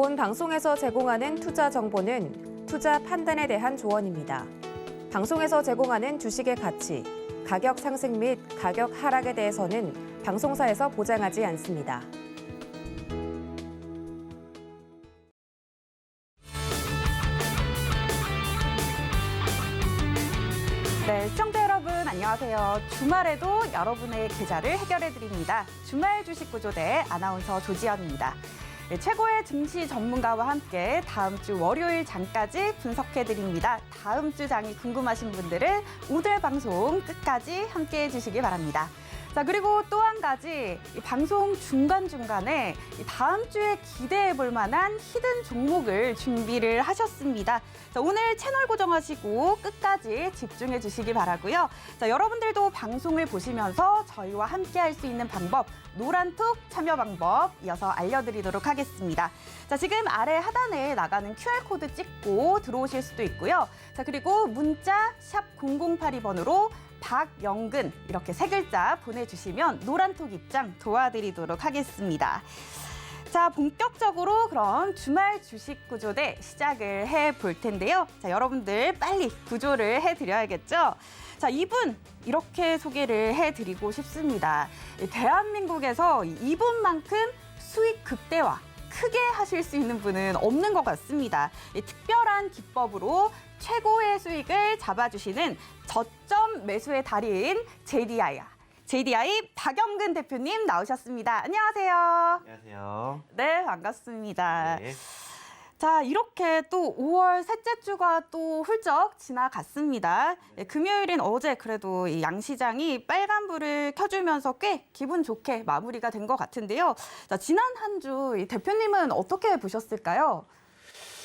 본 방송에서 제공하는 투자 정보는 투자 판단에 대한 조언입니다. 방송에서 제공하는 주식의 가치, 가격 상승 및 가격 하락에 대해서는 방송사에서 보장하지 않습니다. 네, 시청자 여러분 안녕하세요. 주말에도 여러분의 계좌를 해결해드립니다. 주말 주식구조대 아나운서 조지연입니다. 네, 최고의 증시 전문가와 함께 다음 주 월요일 장까지 분석해드립니다. 다음 주 장이 궁금하신 분들은 오늘 방송 끝까지 함께해 주시기 바랍니다. 자, 그리고 또 한 가지 이 방송 중간중간에 다음 주에 기대해 볼 만한 히든 종목을 준비를 하셨습니다. 자, 오늘 채널 고정하시고 끝까지 집중해 주시기 바라고요. 자, 여러분들도 방송을 보시면서 저희와 함께 할 수 있는 방법, 노란톡 참여 방법 이어서 알려드리도록 하겠습니다. 자, 지금 아래 하단에 나가는 QR코드 찍고 들어오실 수도 있고요. 자, 그리고 문자 샵 0082번으로 박영근 이렇게 세 글자 보내주시면 노란톡 입장 도와드리도록 하겠습니다. 자, 본격적으로 그럼 주말 주식 구조대 시작을 해볼 텐데요. 자, 여러분들 빨리 구조를 해드려야겠죠. 자, 이분 이렇게 소개를 해드리고 싶습니다. 대한민국에서 이분만큼 수익 극대화 크게 하실 수 있는 분은 없는 것 같습니다. 특별한 기법으로 최고의 수익을 잡아주시는 저점 매수의 달인 JDI 박영근 대표님 나오셨습니다. 안녕하세요. 안녕하세요. 네, 반갑습니다. 네. 자, 이렇게 또 5월 셋째 주가 또 훌쩍 지나갔습니다. 네, 금요일인 어제 그래도 이 양시장이 빨간불을 켜주면서 꽤 기분 좋게 마무리가 된 것 같은데요. 자, 지난 한 주 대표님은 어떻게 보셨을까요?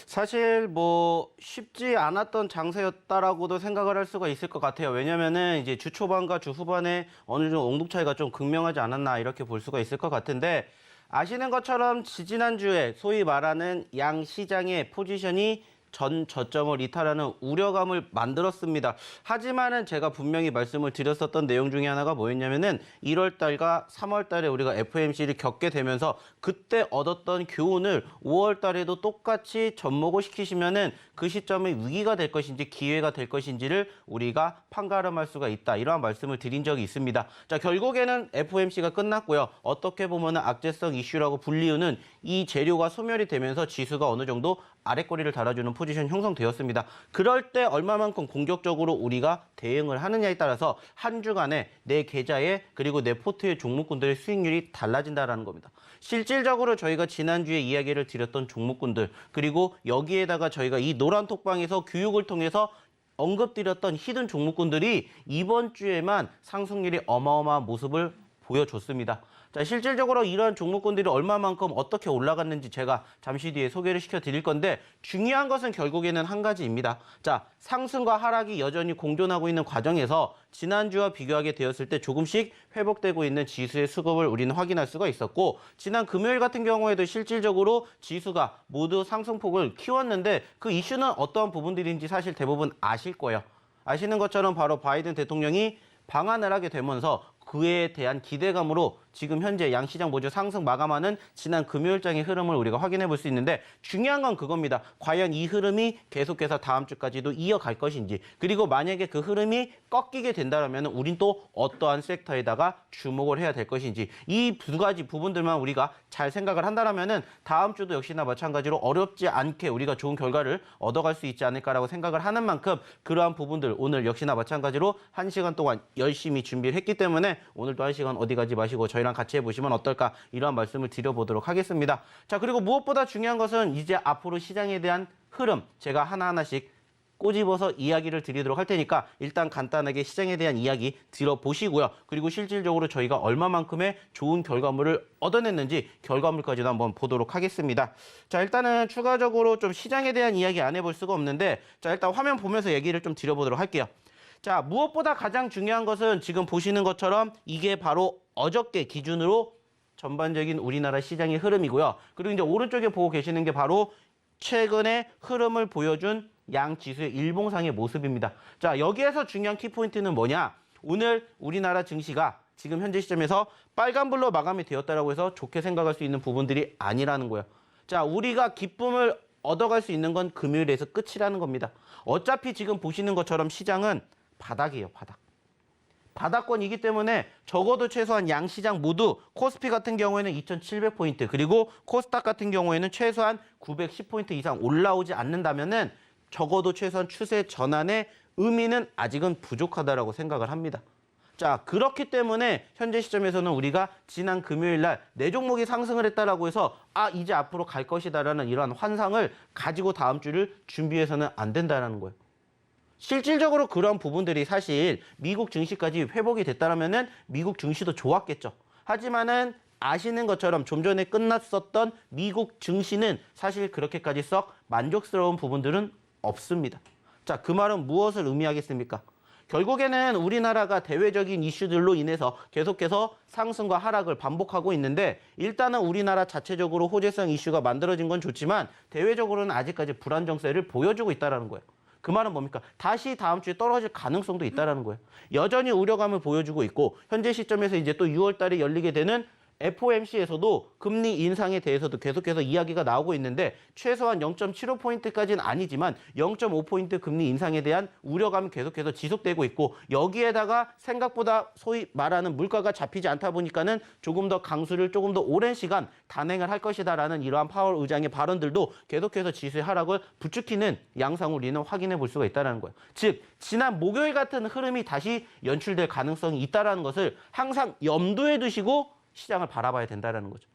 사실 뭐 쉽지 않았던 장세였다라고도 생각을 할 수가 있을 것 같아요. 왜냐면은 이제 주 초반과 주 후반에 어느 정도 온도 차이가 좀 극명하지 않았나 이렇게 볼 수가 있을 것 같은데, 아시는 것처럼 지지난주에 소위 말하는 양시장의 포지션이 전 저점을 이탈하는 우려감을 만들었습니다. 하지만은 제가 분명히 말씀을 드렸었던 내용 중에 하나가 뭐였냐면은 1월 달과 3월 달에 우리가 FOMC를 겪게 되면서 그때 얻었던 교훈을 5월 달에도 똑같이 접목을 시키시면은 그 시점에 위기가 될 것인지 기회가 될 것인지를 우리가 판가름할 수가 있다. 이러한 말씀을 드린 적이 있습니다. 자, 결국에는 FOMC가 끝났고요. 어떻게 보면은 악재성 이슈라고 불리우는 이 재료가 소멸이 되면서 지수가 어느 정도 아랫꼬리를 달아주는 포지션 형성되었습니다. 그럴 때 얼마만큼 공격적으로 우리가 대응을 하느냐에 따라서 한 주간에 내 계좌에 그리고 내 포트의 종목군들의 수익률이 달라진다는 겁니다. 실질적으로 저희가 지난주에 이야기를 드렸던 종목군들, 그리고 여기에다가 저희가 이 노란 톡방에서 교육을 통해서 언급드렸던 히든 종목군들이 이번 주에만 상승률이 어마어마한 모습을 보여줬습니다. 자, 실질적으로 이러한 종목군들이 얼마만큼 어떻게 올라갔는지 제가 잠시 뒤에 소개를 시켜드릴 건데, 중요한 것은 결국에는 한 가지입니다. 자, 상승과 하락이 여전히 공존하고 있는 과정에서 지난주와 비교하게 되었을 때 조금씩 회복되고 있는 지수의 수급을 우리는 확인할 수가 있었고, 지난 금요일 같은 경우에도 실질적으로 지수가 모두 상승폭을 키웠는데 그 이슈는 어떠한 부분들인지 사실 대부분 아실 거예요. 아시는 것처럼 바로 바이든 대통령이 방한을 하게 되면서 그에 대한 기대감으로 지금 현재 양시장 모두 상승 마감하는 지난 금요일장의 흐름을 우리가 확인해 볼 수 있는데, 중요한 건 그겁니다. 과연 이 흐름이 계속해서 다음 주까지도 이어갈 것인지, 그리고 만약에 그 흐름이 꺾이게 된다면 우린 또 어떠한 섹터에다가 주목을 해야 될 것인지, 이 두 가지 부분들만 우리가 잘 생각을 한다면 다음 주도 역시나 마찬가지로 어렵지 않게 우리가 좋은 결과를 얻어갈 수 있지 않을까라고 생각을 하는 만큼, 그러한 부분들 오늘 역시나 마찬가지로 1시간 동안 열심히 준비를 했기 때문에 오늘도 1시간 어디 가지 마시고 저희랑 같이 해보시면 어떨까, 이러한 말씀을 드려보도록 하겠습니다. 자, 그리고 무엇보다 중요한 것은 이제 앞으로 시장에 대한 흐름 제가 하나하나씩 꼬집어서 이야기를 드리도록 할 테니까 일단 간단하게 시장에 대한 이야기 들어보시고요. 그리고 실질적으로 저희가 얼마만큼의 좋은 결과물을 얻어냈는지 결과물까지도 한번 보도록 하겠습니다. 자, 일단은 추가적으로 좀 시장에 대한 이야기 안 해볼 수가 없는데, 자, 일단 화면 보면서 얘기를 좀 드려보도록 할게요. 자, 무엇보다 가장 중요한 것은 지금 보시는 것처럼 이게 바로 어저께 기준으로 전반적인 우리나라 시장의 흐름이고요. 그리고 이제 오른쪽에 보고 계시는 게 바로 최근의 흐름을 보여준 양 지수의 일봉상의 모습입니다. 자, 여기에서 중요한 키포인트는 뭐냐? 오늘 우리나라 증시가 지금 현재 시점에서 빨간불로 마감이 되었다라고 해서 좋게 생각할 수 있는 부분들이 아니라는 거예요. 자, 우리가 기쁨을 얻어갈 수 있는 건 금요일에서 끝이라는 겁니다. 어차피 지금 보시는 것처럼 시장은 바닥이에요, 바닥. 바닥권이기 때문에 적어도 최소한 양시장 모두 코스피 같은 경우에는 2,700포인트 그리고 코스닥 같은 경우에는 최소한 910포인트 이상 올라오지 않는다면은 적어도 최소한 추세 전환의 의미는 아직은 부족하다라고 생각을 합니다. 자, 그렇기 때문에 현재 시점에서는 우리가 지난 금요일 날 네 종목이 상승을 했다라고 해서 이제 앞으로 갈 것이다라는 이러한 환상을 가지고 다음 주를 준비해서는 안 된다라는 거예요. 실질적으로 그런 부분들이 사실 미국 증시까지 회복이 됐다면은 미국 증시도 좋았겠죠. 하지만은 아시는 것처럼 좀 전에 끝났었던 미국 증시는 사실 그렇게까지 썩 만족스러운 부분들은 없습니다. 자, 그 말은 무엇을 의미하겠습니까? 결국에는 우리나라가 대외적인 이슈들로 인해서 계속해서 상승과 하락을 반복하고 있는데 일단은 우리나라 자체적으로 호재성 이슈가 만들어진 건 좋지만 대외적으로는 아직까지 불안정세를 보여주고 있다는 거예요. 그 말은 뭡니까? 다시 다음 주에 떨어질 가능성도 있다는 거예요. 여전히 우려감을 보여주고 있고 현재 시점에서 이제 또 6월 달에 열리게 되는 FOMC에서도 금리 인상에 대해서도 계속해서 이야기가 나오고 있는데 최소한 0.75포인트까지는 아니지만 0.5포인트 금리 인상에 대한 우려감이 계속해서 지속되고 있고 여기에다가 생각보다 소위 말하는 물가가 잡히지 않다 보니까는 조금 더 강수를 조금 더 오랜 시간 단행을 할 것이다라는 이러한 파월 의장의 발언들도 계속해서 지수의 하락을 부추기는 양상을 우리는 확인해 볼 수가 있다는 거예요. 즉 지난 목요일 같은 흐름이 다시 연출될 가능성이 있다는 것을 항상 염두에 두시고 시장을 바라봐야 된다는 거죠.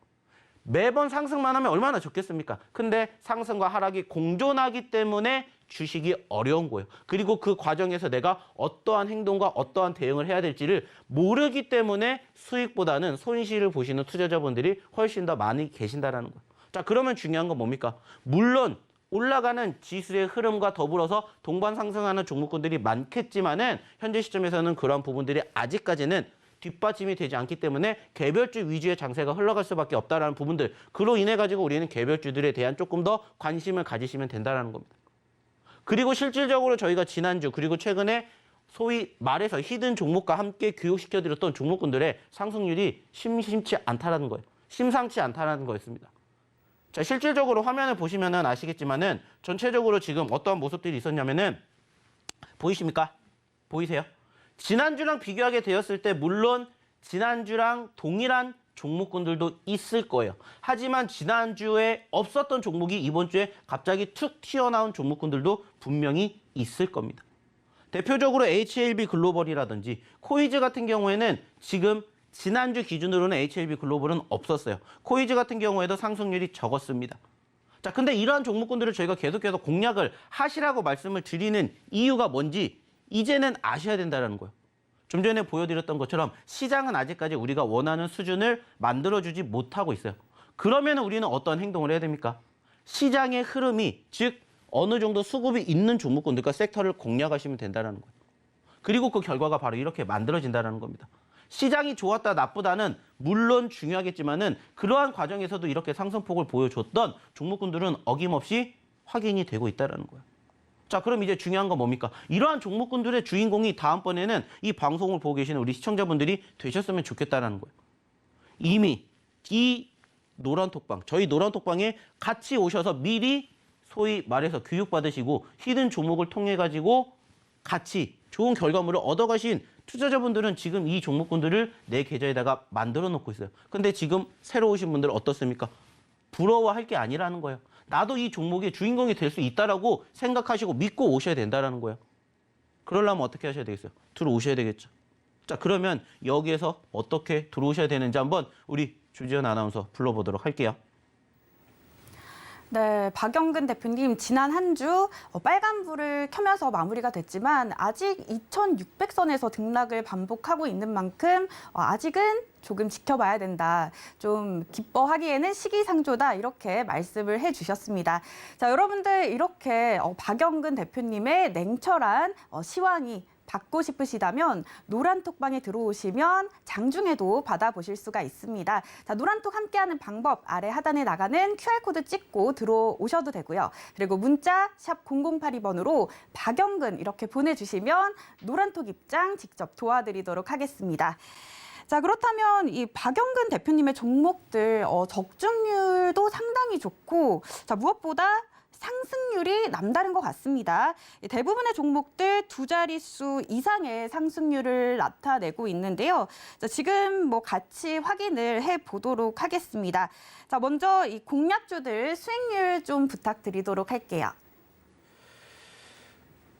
매번 상승만 하면 얼마나 좋겠습니까? 근데 상승과 하락이 공존하기 때문에 주식이 어려운 거예요. 그리고 그 과정에서 내가 어떠한 행동과 어떠한 대응을 해야 될지를 모르기 때문에 수익보다는 손실을 보시는 투자자분들이 훨씬 더 많이 계신다는 거예요. 자, 그러면 중요한 건 뭡니까? 물론 올라가는 지수의 흐름과 더불어서 동반 상승하는 종목군들이 많겠지만은 현재 시점에서는 그런 부분들이 아직까지는 뒷받침이 되지 않기 때문에 개별주 위주의 장세가 흘러갈 수밖에 없다라는 부분들, 그로 인해 가지고 우리는 개별주들에 대한 조금 더 관심을 가지시면 된다는 겁니다. 그리고 실질적으로 저희가 지난주 그리고 최근에 소위 말해서 히든 종목과 함께 교육시켜드렸던 종목군들의 상승률이 심상치 않다는 거예요. 심상치 않다는 거였습니다. 자, 실질적으로 화면을 보시면은 아시겠지만은 전체적으로 지금 어떠한 모습들이 있었냐면은 보이십니까? 보이세요? 지난주랑 비교하게 되었을 때 물론 지난주랑 동일한 종목군들도 있을 거예요. 하지만 지난주에 없었던 종목이 이번 주에 갑자기 툭 튀어나온 종목군들도 분명히 있을 겁니다. 대표적으로 HLB 글로벌이라든지 코이즈 같은 경우에는 지금 지난주 기준으로는 HLB 글로벌은 없었어요. 코이즈 같은 경우에도 상승률이 적었습니다. 자, 근데 이러한 종목군들을 저희가 계속해서 공략을 하시라고 말씀을 드리는 이유가 뭔지 이제는 아셔야 된다는 거예요. 좀 전에 보여드렸던 것처럼 시장은 아직까지 우리가 원하는 수준을 만들어주지 못하고 있어요. 그러면 우리는 어떤 행동을 해야 됩니까? 시장의 흐름이, 즉 어느 정도 수급이 있는 종목군들과 섹터를 공략하시면 된다는 거예요. 그리고 그 결과가 바로 이렇게 만들어진다는 겁니다. 시장이 좋았다 나쁘다는 물론 중요하겠지만은 그러한 과정에서도 이렇게 상승폭을 보여줬던 종목군들은 어김없이 확인이 되고 있다는 거예요. 자, 그럼 이제 중요한 건 뭡니까? 이러한 종목군들의 주인공이 다음번에는 이 방송을 보고 계시는 우리 시청자분들이 되셨으면 좋겠다는 거예요. 이미 이 노란톡방, 저희 노란톡방에 같이 오셔서 미리 소위 말해서 교육받으시고 히든 종목을 통해 가지고 같이 좋은 결과물을 얻어가신 투자자분들은 지금 이 종목군들을 내 계좌에다가 만들어 놓고 있어요. 근데 지금 새로 오신 분들은 어떻습니까? 부러워할 게 아니라는 거예요. 나도 이 종목의 주인공이 될 수 있다라고 생각하시고 믿고 오셔야 된다는 거예요. 그러려면 어떻게 하셔야 되겠어요? 들어오셔야 되겠죠. 자, 그러면 여기에서 어떻게 들어오셔야 되는지 한번 우리 주지연 아나운서 불러보도록 할게요. 네, 박영근 대표님 지난 한 주 빨간불을 켜면서 마무리가 됐지만 아직 2,600선에서 등락을 반복하고 있는 만큼 아직은 조금 지켜봐야 된다. 좀 기뻐하기에는 시기상조다. 이렇게 말씀을 해주셨습니다. 자, 여러분들 이렇게 박영근 대표님의 냉철한 시황이 받고 싶으시다면 노란톡방에 들어오시면 장중에도 받아보실 수가 있습니다. 자, 노란톡 함께하는 방법 아래 하단에 나가는 QR코드 찍고 들어오셔도 되고요. 그리고 문자 샵 0082번으로 박영근 이렇게 보내주시면 노란톡 입장 직접 도와드리도록 하겠습니다. 자, 그렇다면 이 박영근 대표님의 종목들 적중률도 상당히 좋고, 자, 무엇보다 상승률이 남다른 것 같습니다. 대부분의 종목들 두 자릿수 이상의 상승률을 나타내고 있는데요. 자, 지금 같이 확인을 해보도록 하겠습니다. 자, 먼저 이 공략주들 수익률 좀 부탁드리도록 할게요.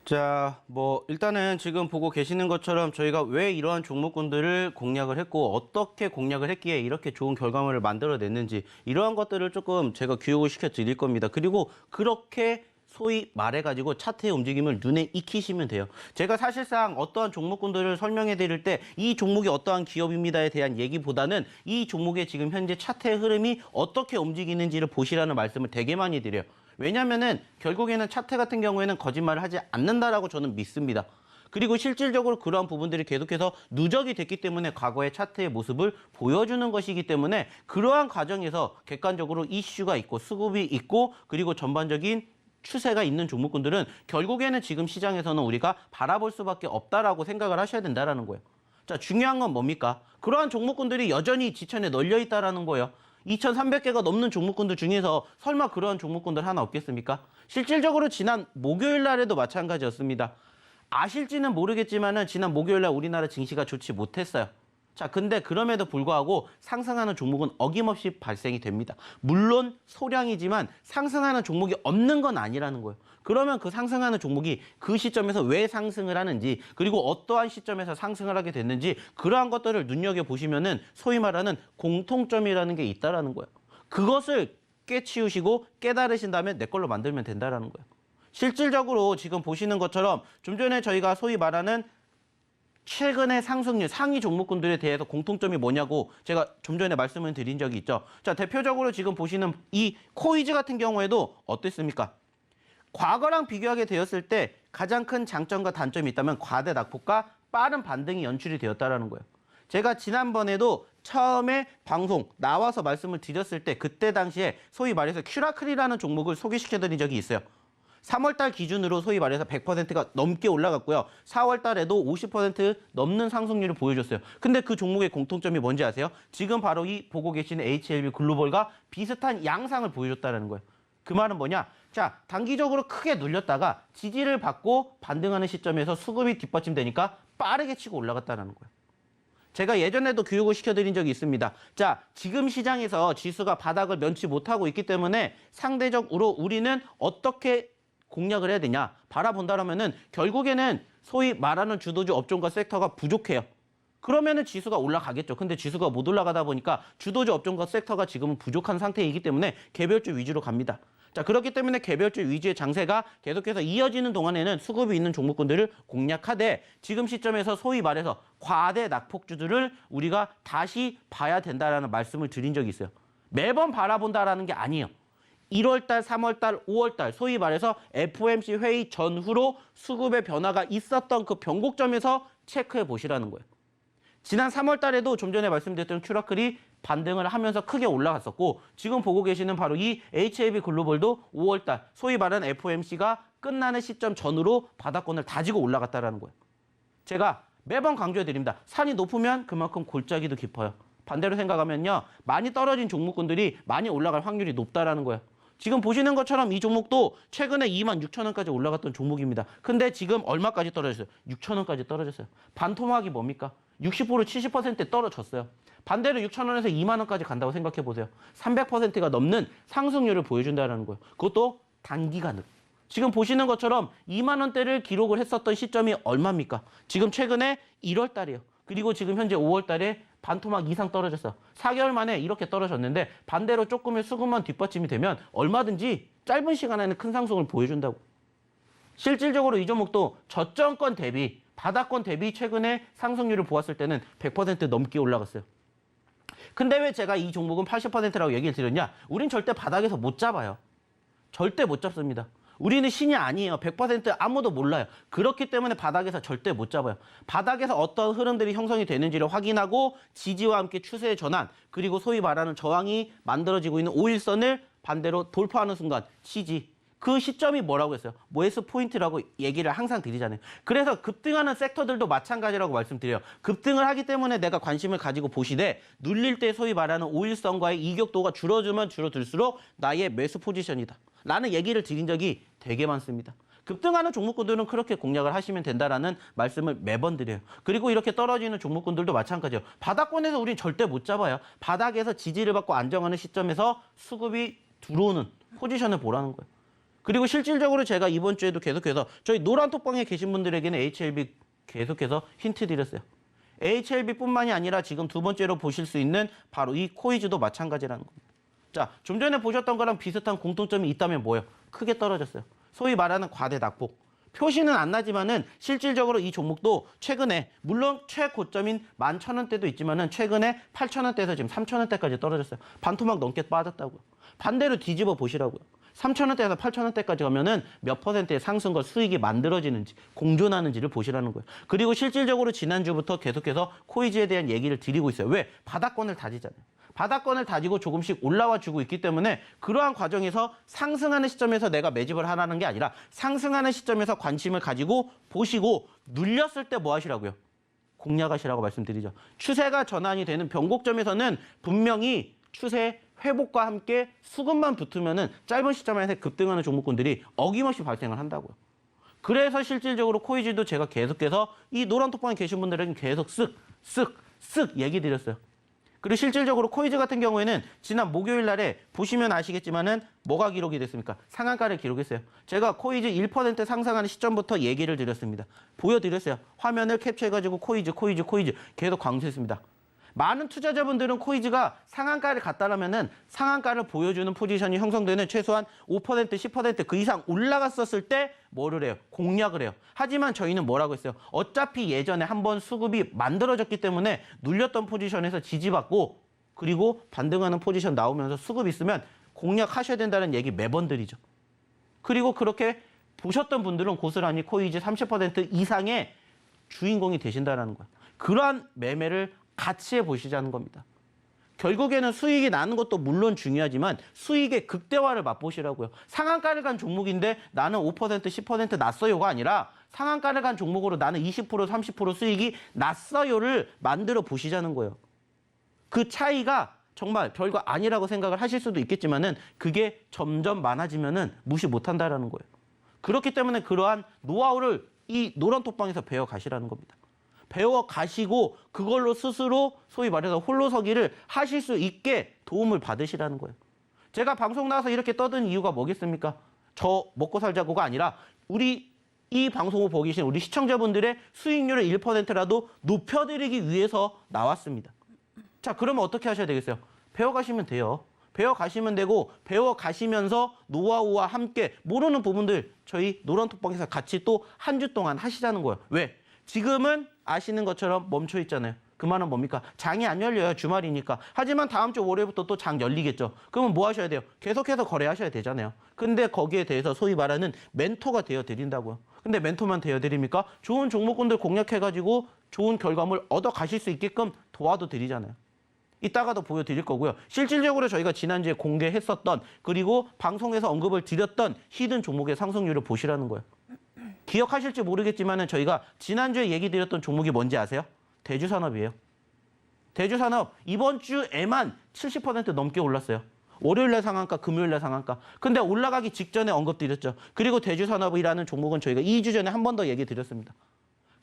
자, 일단은 지금 보고 계시는 것처럼 저희가 왜 이러한 종목군들을 공략을 했고 어떻게 공략을 했기에 이렇게 좋은 결과물을 만들어냈는지 이러한 것들을 조금 제가 교육을 시켜 드릴 겁니다. 그리고 그렇게 소위 말해가지고 차트의 움직임을 눈에 익히시면 돼요. 제가 사실상 어떠한 종목군들을 설명해 드릴 때 이 종목이 어떠한 기업입니다에 대한 얘기보다는 이 종목의 지금 현재 차트의 흐름이 어떻게 움직이는지를 보시라는 말씀을 되게 많이 드려요. 왜냐면은 결국에는 차트 같은 경우에는 거짓말을 하지 않는다라고 저는 믿습니다. 그리고 실질적으로 그러한 부분들이 계속해서 누적이 됐기 때문에 과거의 차트의 모습을 보여주는 것이기 때문에 그러한 과정에서 객관적으로 이슈가 있고 수급이 있고 그리고 전반적인 추세가 있는 종목군들은 결국에는 지금 시장에서는 우리가 바라볼 수밖에 없다라고 생각을 하셔야 된다라는 거예요. 자, 중요한 건 뭡니까? 그러한 종목군들이 여전히 지천에 널려 있다라는 거예요. 2,300개가 넘는 종목군들 중에서 설마 그러한 종목군들 하나 없겠습니까? 실질적으로 지난 목요일 날에도 마찬가지였습니다. 아실지는 모르겠지만은 지난 목요일 날 우리나라 증시가 좋지 못했어요. 자, 근데 그럼에도 불구하고 상승하는 종목은 어김없이 발생이 됩니다. 물론 소량이지만 상승하는 종목이 없는 건 아니라는 거예요. 그러면 그 상승하는 종목이 그 시점에서 왜 상승을 하는지 그리고 어떠한 시점에서 상승을 하게 됐는지 그러한 것들을 눈여겨보시면은 소위 말하는 공통점이라는 게 있다라는 거예요. 그것을 깨치우시고 깨달으신다면 내 걸로 만들면 된다라는 거예요. 실질적으로 지금 보시는 것처럼 좀 전에 저희가 소위 말하는 최근의 상승률, 상위 종목군들에 대해서 공통점이 뭐냐고 제가 좀 전에 말씀을 드린 적이 있죠. 자, 대표적으로 지금 보시는 이 코이즈 같은 경우에도 어땠습니까? 과거랑 비교하게 되었을 때 가장 큰 장점과 단점이 있다면 과대 낙폭과 빠른 반등이 연출이 되었다는 거예요. 제가 지난번에도 처음에 방송 나와서 말씀을 드렸을 때 그때 당시에 소위 말해서 큐라클이라는 종목을 소개시켜드린 적이 있어요. 3월달 기준으로 소위 말해서 100%가 넘게 올라갔고요. 4월달에도 50% 넘는 상승률을 보여줬어요. 근데 그 종목의 공통점이 뭔지 아세요? 지금 바로 이 보고 계시는 HLB 글로벌과 비슷한 양상을 보여줬다는 거예요. 그 말은 뭐냐? 자, 단기적으로 크게 눌렸다가 지지를 받고 반등하는 시점에서 수급이 뒷받침되니까 빠르게 치고 올라갔다는 거예요. 제가 예전에도 교육을 시켜드린 적이 있습니다. 자, 지금 시장에서 지수가 바닥을 면치 못하고 있기 때문에 상대적으로 우리는 어떻게 공략을 해야 되냐 바라본다라면은 결국에는 소위 말하는 주도주 업종과 섹터가 부족해요. 그러면은 지수가 올라가겠죠. 근데 지수가 못 올라가다 보니까 주도주 업종과 섹터가 지금은 부족한 상태이기 때문에 개별주 위주로 갑니다. 자, 그렇기 때문에 개별주 위주의 장세가 계속해서 이어지는 동안에는 수급이 있는 종목군들을 공략하되 지금 시점에서 소위 말해서 과대 낙폭주들을 우리가 다시 봐야 된다라는 말씀을 드린 적이 있어요. 매번 바라본다라는 게 아니에요. 1월달, 3월달, 5월달 소위 말해서 FOMC 회의 전후로 수급의 변화가 있었던 그 변곡점에서 체크해 보시라는 거예요. 지난 3월달에도 좀 전에 말씀드렸던 큐라클이 반등을 하면서 크게 올라갔었고 지금 보고 계시는 바로 이 HAB 글로벌도 5월달 소위 말하는 FOMC가 끝나는 시점 전후로 바닥권을 다지고 올라갔다는 거예요. 제가 매번 강조해 드립니다. 산이 높으면 그만큼 골짜기도 깊어요. 반대로 생각하면요. 많이 떨어진 종목군들이 많이 올라갈 확률이 높다라는 거예요. 지금 보시는 것처럼 이 종목도 최근에 26,000원까지 올라갔던 종목입니다. 근데 지금 얼마까지 떨어졌어요? 6,000원까지 떨어졌어요. 반토막이 뭡니까? 60% 70% 떨어졌어요. 반대로 6,000원에서 2만 원까지 간다고 생각해 보세요. 300%가 넘는 상승률을 보여준다는 거예요. 그것도 단기간으로. 지금 보시는 것처럼 2만 원대를 기록을 했었던 시점이 얼마입니까? 지금 최근에 1월 달이에요. 그리고 지금 현재 5월 달에 반토막 이상 떨어졌어요. 4개월 만에 이렇게 떨어졌는데 반대로 조금의 수급만 뒷받침이 되면 얼마든지 짧은 시간에는 큰 상승을 보여준다고. 실질적으로 이 종목도 저점권 대비, 바닥권 대비 최근에 상승률을 보았을 때는 100% 넘게 올라갔어요. 근데 왜 제가 이 종목은 80%라고 얘기를 드렸냐? 우린 절대 바닥에서 못 잡아요. 절대 못 잡습니다. 우리는 신이 아니에요. 100% 아무도 몰라요. 그렇기 때문에 바닥에서 절대 못 잡아요. 바닥에서 어떤 흐름들이 형성이 되는지를 확인하고 지지와 함께 추세의 전환, 그리고 소위 말하는 저항이 만들어지고 있는 5일선을 반대로 돌파하는 순간 지지, 그 시점이 뭐라고 했어요? 모에스 포인트라고 얘기를 항상 드리잖아요. 그래서 급등하는 섹터들도 마찬가지라고 말씀드려요. 급등을 하기 때문에 내가 관심을 가지고 보시되 눌릴 때 소위 말하는 오일선과의 이격도가 줄어들면 줄어들수록 나의 매수 포지션이다 라는 얘기를 드린 적이 되게 많습니다. 급등하는 종목군들은 그렇게 공략을 하시면 된다라는 말씀을 매번 드려요. 그리고 이렇게 떨어지는 종목군들도 마찬가지예요. 바닥권에서 우린 절대 못 잡아요. 바닥에서 지지를 받고 안정하는 시점에서 수급이 들어오는 포지션을 보라는 거예요. 그리고 실질적으로 제가 이번 주에도 계속해서 저희 노란톡방에 계신 분들에게는 HLB 계속해서 힌트 드렸어요. HLB뿐만이 아니라 지금 두 번째로 보실 수 있는 바로 이 코이즈도 마찬가지라는 겁니다. 자, 좀 전에 보셨던 거랑 비슷한 공통점이 있다면 뭐예요? 크게 떨어졌어요. 소위 말하는 과대 낙폭. 표시는 안 나지만은 실질적으로 이 종목도 최근에 물론 최고점인 11,000원대도 있지만은 최근에 8,000원대에서 지금 3,000원대까지 떨어졌어요. 반토막 넘게 빠졌다고요. 반대로 뒤집어 보시라고요. 3,000원대에서 8,000원대까지 가면은 몇 퍼센트의 상승과 수익이 만들어지는지 공존하는지를 보시라는 거예요. 그리고 실질적으로 지난주부터 계속해서 코이즈에 대한 얘기를 드리고 있어요. 왜? 바닥권을 다지잖아요. 바닥권을 다지고 조금씩 올라와 주고 있기 때문에 그러한 과정에서 상승하는 시점에서 내가 매집을 하라는 게 아니라 상승하는 시점에서 관심을 가지고 보시고 눌렸을 때 뭐 하시라고요? 공략하시라고 말씀드리죠. 추세가 전환이 되는 변곡점에서는 분명히 추세 회복과 함께 수급만 붙으면은 짧은 시점에서 급등하는 종목군들이 어김없이 발생을 한다고요. 그래서 실질적으로 코이즈도 제가 계속해서 이 노란톡방에 계신 분들에게 계속 쓱 얘기 드렸어요. 그리고 실질적으로 코이즈 같은 경우에는 지난 목요일 날에 보시면 아시겠지만은 뭐가 기록이 됐습니까? 상한가를 기록했어요. 제가 코이즈 1% 상승하는 시점부터 얘기를 드렸습니다. 보여드렸어요. 화면을 캡처해가지고 코이즈 계속 강조했습니다. 많은 투자자분들은 코이즈가 상한가를 갔다라면은 상한가를 보여주는 포지션이 형성되는 최소한 5%, 10% 그 이상 올라갔었을 때 뭐를 해요? 공략을 해요. 하지만 저희는 뭐라고 했어요? 어차피 예전에 한번 수급이 만들어졌기 때문에 눌렸던 포지션에서 지지받고 그리고 반등하는 포지션 나오면서 수급 있으면 공략하셔야 된다는 얘기 매번 드리죠. 그리고 그렇게 보셨던 분들은 고스란히 코이즈 30% 이상의 주인공이 되신다는 거예요. 그러한 매매를 같이 해보시자는 겁니다. 결국에는 수익이 나는 것도 물론 중요하지만 수익의 극대화를 맛보시라고요. 상한가를 간 종목인데 나는 5%, 10% 났어요가 아니라 상한가를 간 종목으로 나는 20%, 30% 수익이 났어요를 만들어 보시자는 거예요. 그 차이가 정말 별거 아니라고 생각을 하실 수도 있겠지만은 그게 점점 많아지면은 무시 못한다라는 거예요. 그렇기 때문에 그러한 노하우를 이 노란톡방에서 배워가시라는 겁니다. 배워가시고 그걸로 스스로 소위 말해서 홀로서기를 하실 수 있게 도움을 받으시라는 거예요. 제가 방송 나와서 이렇게 떠든 이유가 뭐겠습니까? 저 먹고 살자고가 아니라 우리 이 방송을 보고 계신 우리 시청자분들의 수익률을 1%라도 높여드리기 위해서 나왔습니다. 자, 그러면 어떻게 하셔야 되겠어요? 배워가시면 돼요. 배워가시면 되고 배워가시면서 노하우와 함께 모르는 부분들 저희 노란톡방에서 같이 또 한 주 동안 하시자는 거예요. 왜? 지금은 아시는 것처럼 멈춰 있잖아요. 그 말은 뭡니까? 장이 안 열려요. 주말이니까. 하지만 다음 주 월요일부터 또 장 열리겠죠. 그러면 뭐 하셔야 돼요? 계속해서 거래하셔야 되잖아요. 근데 거기에 대해서 소위 말하는 멘토가 되어 드린다고요. 근데 멘토만 되어 드립니까? 좋은 종목군들 공략해가지고 좋은 결과물 얻어 가실 수 있게끔 도와도 드리잖아요. 이따가도 보여드릴 거고요. 실질적으로 저희가 지난주에 공개했었던 그리고 방송에서 언급을 드렸던 히든 종목의 상승률을 보시라는 거예요. 기억하실지 모르겠지만 저희가 지난주에 얘기 드렸던 종목이 뭔지 아세요? 대주산업이에요. 대주산업 이번 주에만 70% 넘게 올랐어요. 월요일날 상한가, 금요일날 상한가. 근데 올라가기 직전에 언급드렸죠. 그리고 대주산업이라는 종목은 저희가 2주 전에 한 번 더 얘기 드렸습니다.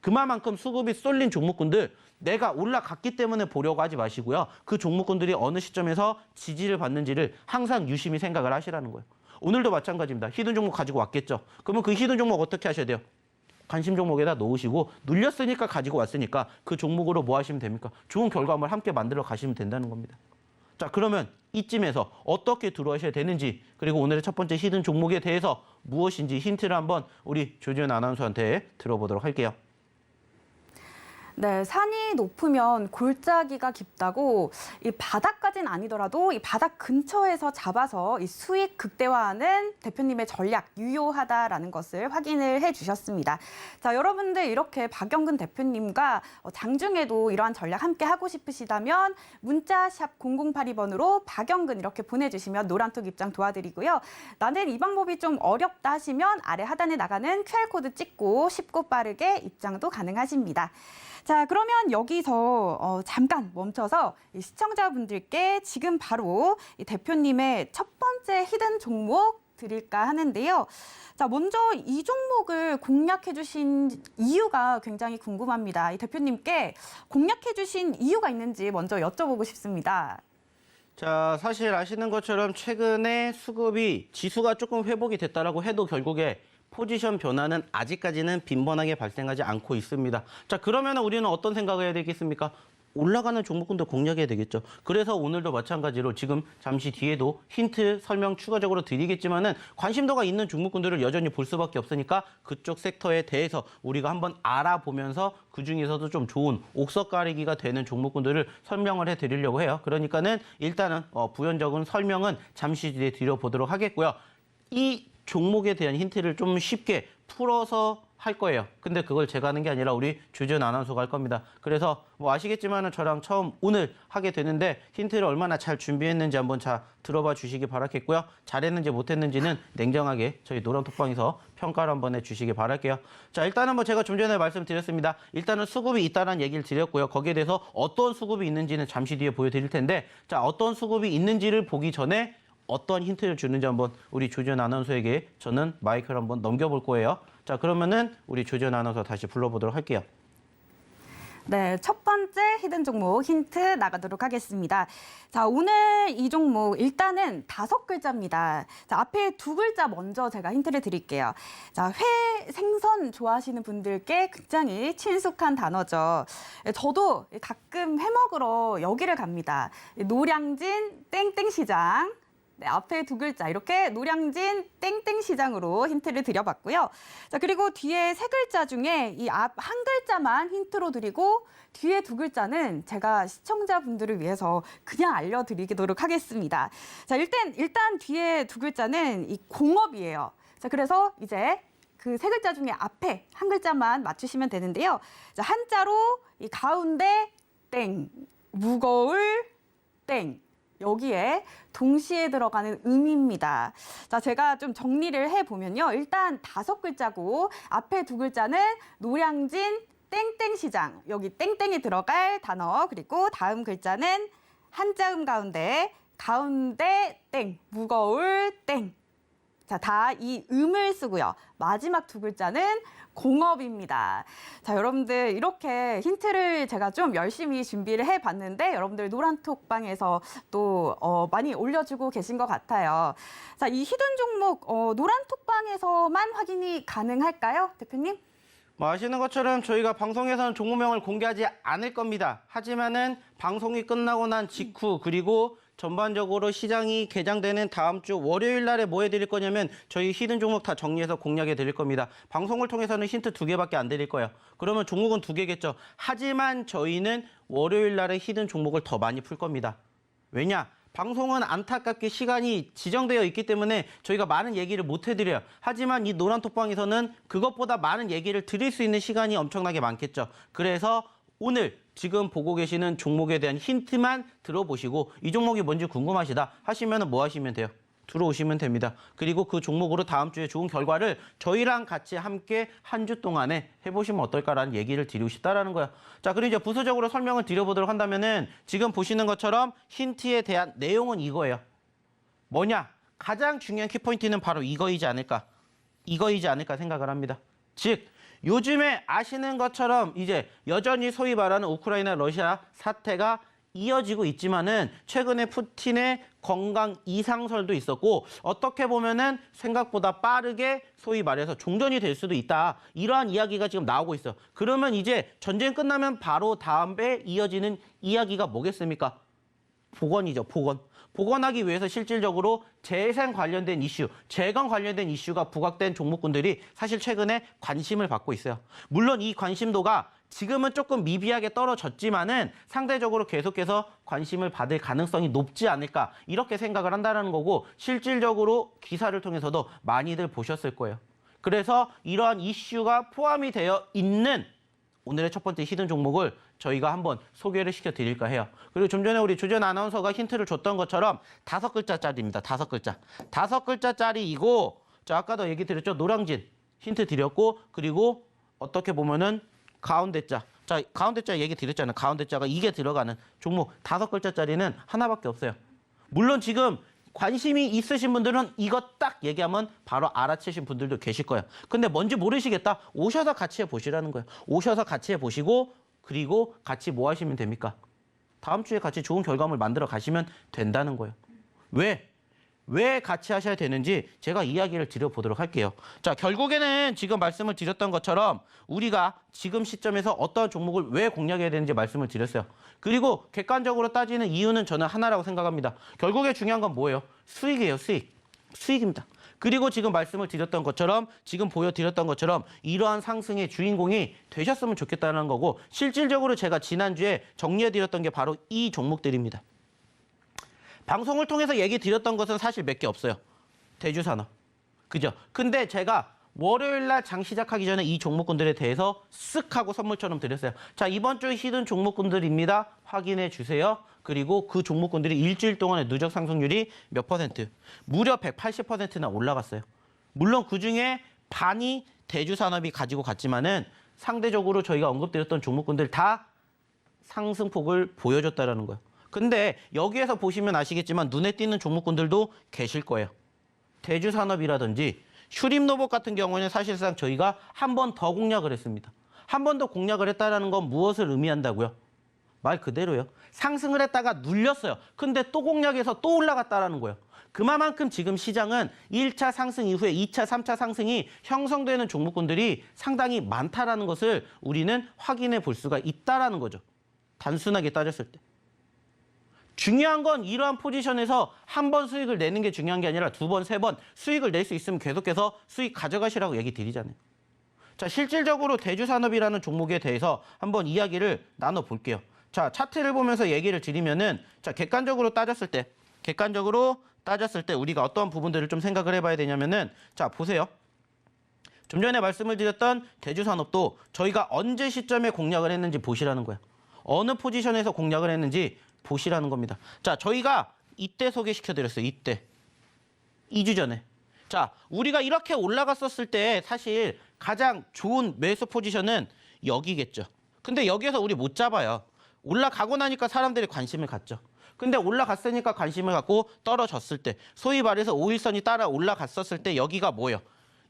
그만큼 수급이 쏠린 종목군들 내가 올라갔기 때문에 보려고 하지 마시고요. 그 종목군들이 어느 시점에서 지지를 받는지를 항상 유심히 생각을 하시라는 거예요. 오늘도 마찬가지입니다. 히든 종목 가지고 왔겠죠. 그러면 그 히든 종목 어떻게 하셔야 돼요? 관심 종목에다 놓으시고 눌렸으니까 가지고 왔으니까 그 종목으로 뭐 하시면 됩니까? 좋은 결과물 함께 만들어 가시면 된다는 겁니다. 자, 그러면 이쯤에서 어떻게 들어오셔야 되는지 그리고 오늘의 첫 번째 히든 종목에 대해서 무엇인지 힌트를 한번 우리 조지현 아나운서한테 들어보도록 할게요. 네, 산이 높으면 골짜기가 깊다고 이 바닥까지는 아니더라도 이 바닥 근처에서 잡아서 이 수익 극대화하는 대표님의 전략 유효하다라는 것을 확인을 해주셨습니다. 자, 여러분들 이렇게 박영근 대표님과 장중에도 이러한 전략 함께 하고 싶으시다면 문자 샵 0082번으로 박영근 이렇게 보내주시면 노란톡 입장 도와드리고요. 나는 이 방법이 좀 어렵다 하시면 아래 하단에 나가는 QR코드 찍고 쉽고 빠르게 입장도 가능하십니다. 자, 그러면 여기서 잠깐 멈춰서 이 시청자분들께 지금 바로 이 대표님의 첫 번째 히든 종목 드릴까 하는데요. 자, 먼저 이 종목을 공략해 주신 이유가 굉장히 궁금합니다. 이 대표님께 공략해 주신 이유가 있는지 먼저 여쭤보고 싶습니다. 자, 사실 아시는 것처럼 최근에 수급이 지수가 조금 회복이 됐다라고 해도 결국에 포지션 변화는 아직까지는 빈번하게 발생하지 않고 있습니다. 자, 그러면 우리는 어떤 생각을 해야 되겠습니까? 올라가는 종목군들 공략해야 되겠죠. 그래서 오늘도 마찬가지로 지금 잠시 뒤에도 힌트 설명 추가적으로 드리겠지만은 관심도가 있는 종목군들을 여전히 볼 수밖에 없으니까 그쪽 섹터에 대해서 우리가 한번 알아보면서 그중에서도 좀 좋은 옥석 가리기가 되는 종목군들을 설명을 해드리려고 해요. 그러니까는 일단은 부연적인 설명은 잠시 뒤에 드려보도록 하겠고요. 이 종목에 대한 힌트를 좀 쉽게 풀어서 할 거예요. 근데 그걸 제가 하는 게 아니라 우리 주전 아나운서가 할 겁니다. 그래서 뭐 아시겠지만은 저랑 처음 오늘 하게 되는데 힌트를 얼마나 잘 준비했는지 한번 들어봐 주시기 바라겠고요. 잘했는지 못했는지는 냉정하게 저희 노란톡방에서 평가를 한번 해주시기 바랄게요. 자, 일단은 뭐 제가 좀 전에 말씀드렸습니다. 일단은 수급이 있다는 얘기를 드렸고요. 거기에 대해서 어떤 수급이 있는지는 잠시 뒤에 보여드릴 텐데, 자, 어떤 수급이 있는지를 보기 전에 어떤 힌트를 주는지 한번 우리 조지현 아나운서에게 저는 마이크를 한번 넘겨볼 거예요. 자, 그러면은 우리 조지현 아나운서 다시 불러보도록 할게요. 네, 첫 번째 히든 종목 힌트 나가도록 하겠습니다. 자, 오늘 이 종목 일단은 5글자입니다. 자, 앞에 2글자 먼저 제가 힌트를 드릴게요. 자, 회, 생선 좋아하시는 분들께 굉장히 친숙한 단어죠. 저도 가끔 회 먹으러 여기를 갑니다. 노량진 땡땡시장. 네, 앞에 2글자 이렇게 노량진 땡땡시장으로 힌트를 드려봤고요. 자, 그리고 뒤에 3글자 중에 이 앞 한 글자만 힌트로 드리고 뒤에 2글자는 제가 시청자분들을 위해서 그냥 알려드리도록 하겠습니다. 자, 일단 뒤에 2글자는 이 공업이에요. 자, 그래서 이제 그 3글자 중에 앞에 한 글자만 맞추시면 되는데요. 자, 한자로 이 가운데 땡, 무거울 땡. 여기에 동시에 들어가는 의미입니다. 자, 제가 좀 정리를 해보면요. 일단 5글자고 앞에 2글자는 노량진 땡땡시장. 여기 땡땡이 들어갈 단어. 그리고 다음 글자는 한자음 가운데 땡, 무거울 땡. 자, 다 이 음을 쓰고요. 마지막 2글자는 공업입니다. 자, 여러분들 이렇게 힌트를 제가 좀 열심히 준비를 해봤는데 여러분들 노란톡방에서 또 많이 올려주고 계신 것 같아요. 자, 이 히든 종목 노란톡방에서만 확인이 가능할까요, 대표님? 뭐 아시는 것처럼 저희가 방송에서는 종목명을 공개하지 않을 겁니다. 하지만은 방송이 끝나고 난 직후 그리고 전반적으로 시장이 개장되는 다음 주 월요일 날에 뭐 해드릴 거냐면 저희 히든 종목 다 정리해서 공략해 드릴 겁니다. 방송을 통해서는 힌트 2개밖에 안 드릴 거예요. 그러면 종목은 2개겠죠. 하지만 저희는 월요일 날에 히든 종목을 더 많이 풀 겁니다. 왜냐? 방송은 안타깝게 시간이 지정되어 있기 때문에 저희가 많은 얘기를 못 해드려요. 하지만 이 노란톡방에서는 그것보다 많은 얘기를 드릴 수 있는 시간이 엄청나게 많겠죠. 그래서 오늘 지금 보고 계시는 종목에 대한 힌트만 들어보시고 이 종목이 뭔지 궁금하시다 하시면 뭐 하시면 돼요? 들어오시면 됩니다. 그리고 그 종목으로 다음 주에 좋은 결과를 저희랑 같이 함께 한 주 동안에 해보시면 어떨까라는 얘기를 드리고 싶다라는 거야. 자, 그리고 이제 부수적으로 설명을 드려보도록 한다면은 지금 보시는 것처럼 힌트에 대한 내용은 이거예요. 뭐냐? 가장 중요한 키포인트는 바로 이거이지 않을까 생각을 합니다. 즉, 요즘에 아시는 것처럼 이제 여전히 소위 말하는 우크라이나 러시아 사태가 이어지고 있지만은 최근에 푸틴의 건강 이상설도 있었고 어떻게 보면은 생각보다 빠르게 소위 말해서 종전이 될 수도 있다. 이러한 이야기가 지금 나오고 있어요. 그러면 이제 전쟁 끝나면 바로 다음에 이어지는 이야기가 뭐겠습니까? 복원이죠, 복원. 복원하기 위해서 실질적으로 재생 관련된 이슈, 재건 관련된 이슈가 부각된 종목군들이 사실 최근에 관심을 받고 있어요. 물론 이 관심도가 지금은 조금 미비하게 떨어졌지만은 상대적으로 계속해서 관심을 받을 가능성이 높지 않을까 이렇게 생각을 한다는 거고 실질적으로 기사를 통해서도 많이들 보셨을 거예요. 그래서 이러한 이슈가 포함이 되어 있는 오늘의 첫 번째 히든 종목을 저희가 한번 소개를 시켜드릴까 해요. 그리고 좀 전에 우리 조지현 아나운서가 힌트를 줬던 것처럼 5글자짜리입니다. 5글자. 5글자짜리이고 저 아까도 얘기 드렸죠. 노량진 힌트 드렸고 그리고 어떻게 보면은 가운데 자. 자, 가운데 자 얘기 드렸잖아요. 가운데 자가 이게 들어가는 종목 5글자짜리는 하나밖에 없어요. 물론 지금 관심이 있으신 분들은 이거 딱 얘기하면 바로 알아채신 분들도 계실 거예요. 근데 뭔지 모르시겠다. 오셔서 같이 해보시라는 거예요. 오셔서 같이 해보시고 그리고 같이 뭐 하시면 됩니까? 다음 주에 같이 좋은 결과물 만들어 가시면 된다는 거예요. 왜 같이 하셔야 되는지 제가 이야기를 드려보도록 할게요. 자, 결국에는 지금 말씀을 드렸던 것처럼 우리가 지금 시점에서 어떤 종목을 왜 공략해야 되는지 말씀을 드렸어요. 그리고 객관적으로 따지는 이유는 저는 하나라고 생각합니다. 결국에 중요한 건 뭐예요? 수익이에요, 수익. 수익입니다. 그리고 지금 말씀을 드렸던 것처럼 지금 보여드렸던 것처럼 이러한 상승의 주인공이 되셨으면 좋겠다는 거고 실질적으로 제가 지난주에 정리해드렸던 게 바로 이 종목들입니다. 방송을 통해서 얘기 드렸던 것은 사실 몇 개 없어요. 대주산업. 그죠? 근데 제가 월요일 날 장 시작하기 전에 이 종목군들에 대해서 쓱 하고 선물처럼 드렸어요. 자, 이번 주 히든 종목군들입니다. 확인해 주세요. 그리고 그 종목군들이 일주일 동안의 누적 상승률이 몇 %? 무려 180%나 올라갔어요. 물론 그중에 반이 대주산업이 가지고 갔지만은 상대적으로 저희가 언급드렸던 종목군들 다 상승폭을 보여줬다라는 거예요. 근데 여기에서 보시면 아시겠지만 눈에 띄는 종목군들도 계실 거예요. 대주산업이라든지 슈림로봇 같은 경우는 사실상 저희가 한 번 더 공략을 했습니다. 한 번 더 공략을 했다는 건 무엇을 의미한다고요? 말 그대로요. 상승을 했다가 눌렸어요. 근데 또 공략해서 또 올라갔다라는 거예요. 그만큼 지금 시장은 1차 상승 이후에 2차, 3차 상승이 형성되는 종목군들이 상당히 많다라는 것을 우리는 확인해 볼 수가 있다라는 거죠. 단순하게 따졌을 때. 중요한 건 이러한 포지션에서 한 번 수익을 내는 게 중요한 게 아니라 두 번, 세 번 수익을 낼 수 있으면 계속해서 수익 가져가시라고 얘기 드리잖아요. 자, 실질적으로 대주산업이라는 종목에 대해서 한번 이야기를 나눠볼게요. 자, 차트를 보면서 얘기를 드리면은 자, 객관적으로 따졌을 때 우리가 어떤 부분들을 좀 생각을 해봐야 되냐면은 자, 보세요. 좀 전에 말씀을 드렸던 대주산업도 저희가 언제 시점에 공략을 했는지 보시라는 거예요. 어느 포지션에서 공략을 했는지 보시라는 겁니다. 자, 저희가 이때 소개시켜드렸어요. 이때. 2주 전에. 자, 우리가 이렇게 올라갔었을 때 사실 가장 좋은 매수 포지션은 여기겠죠. 근데 여기에서 우리 못 잡아요. 올라가고 나니까 사람들이 관심을 갖죠. 근데 올라갔으니까 관심을 갖고 떨어졌을 때 소위 말해서 5일선이 따라 올라갔었을 때 여기가 뭐예요?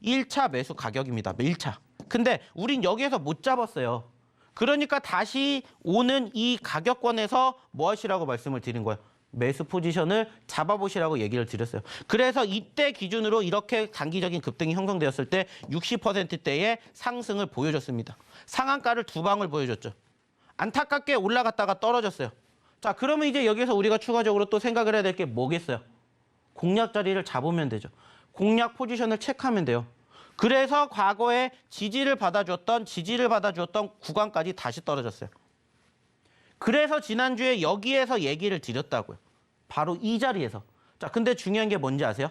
1차 매수 가격입니다. 1차. 근데 우린 여기에서 못 잡았어요. 그러니까 다시 오는 이 가격권에서 뭐 하시라고 말씀을 드린 거예요. 매수 포지션을 잡아보시라고 얘기를 드렸어요. 그래서 이때 기준으로 이렇게 단기적인 급등이 형성되었을 때 60%대의 상승을 보여줬습니다. 상한가를 두 방울 보여줬죠. 안타깝게 올라갔다가 떨어졌어요. 자, 그러면 이제 여기서 우리가 추가적으로 또 생각을 해야 될 게 뭐겠어요? 공략 자리를 잡으면 되죠. 공략 포지션을 체크하면 돼요. 그래서 과거에 지지를 받아주었던 구간까지 다시 떨어졌어요. 그래서 지난주에 여기에서 얘기를 드렸다고요. 바로 이 자리에서. 자, 근데 중요한 게 뭔지 아세요?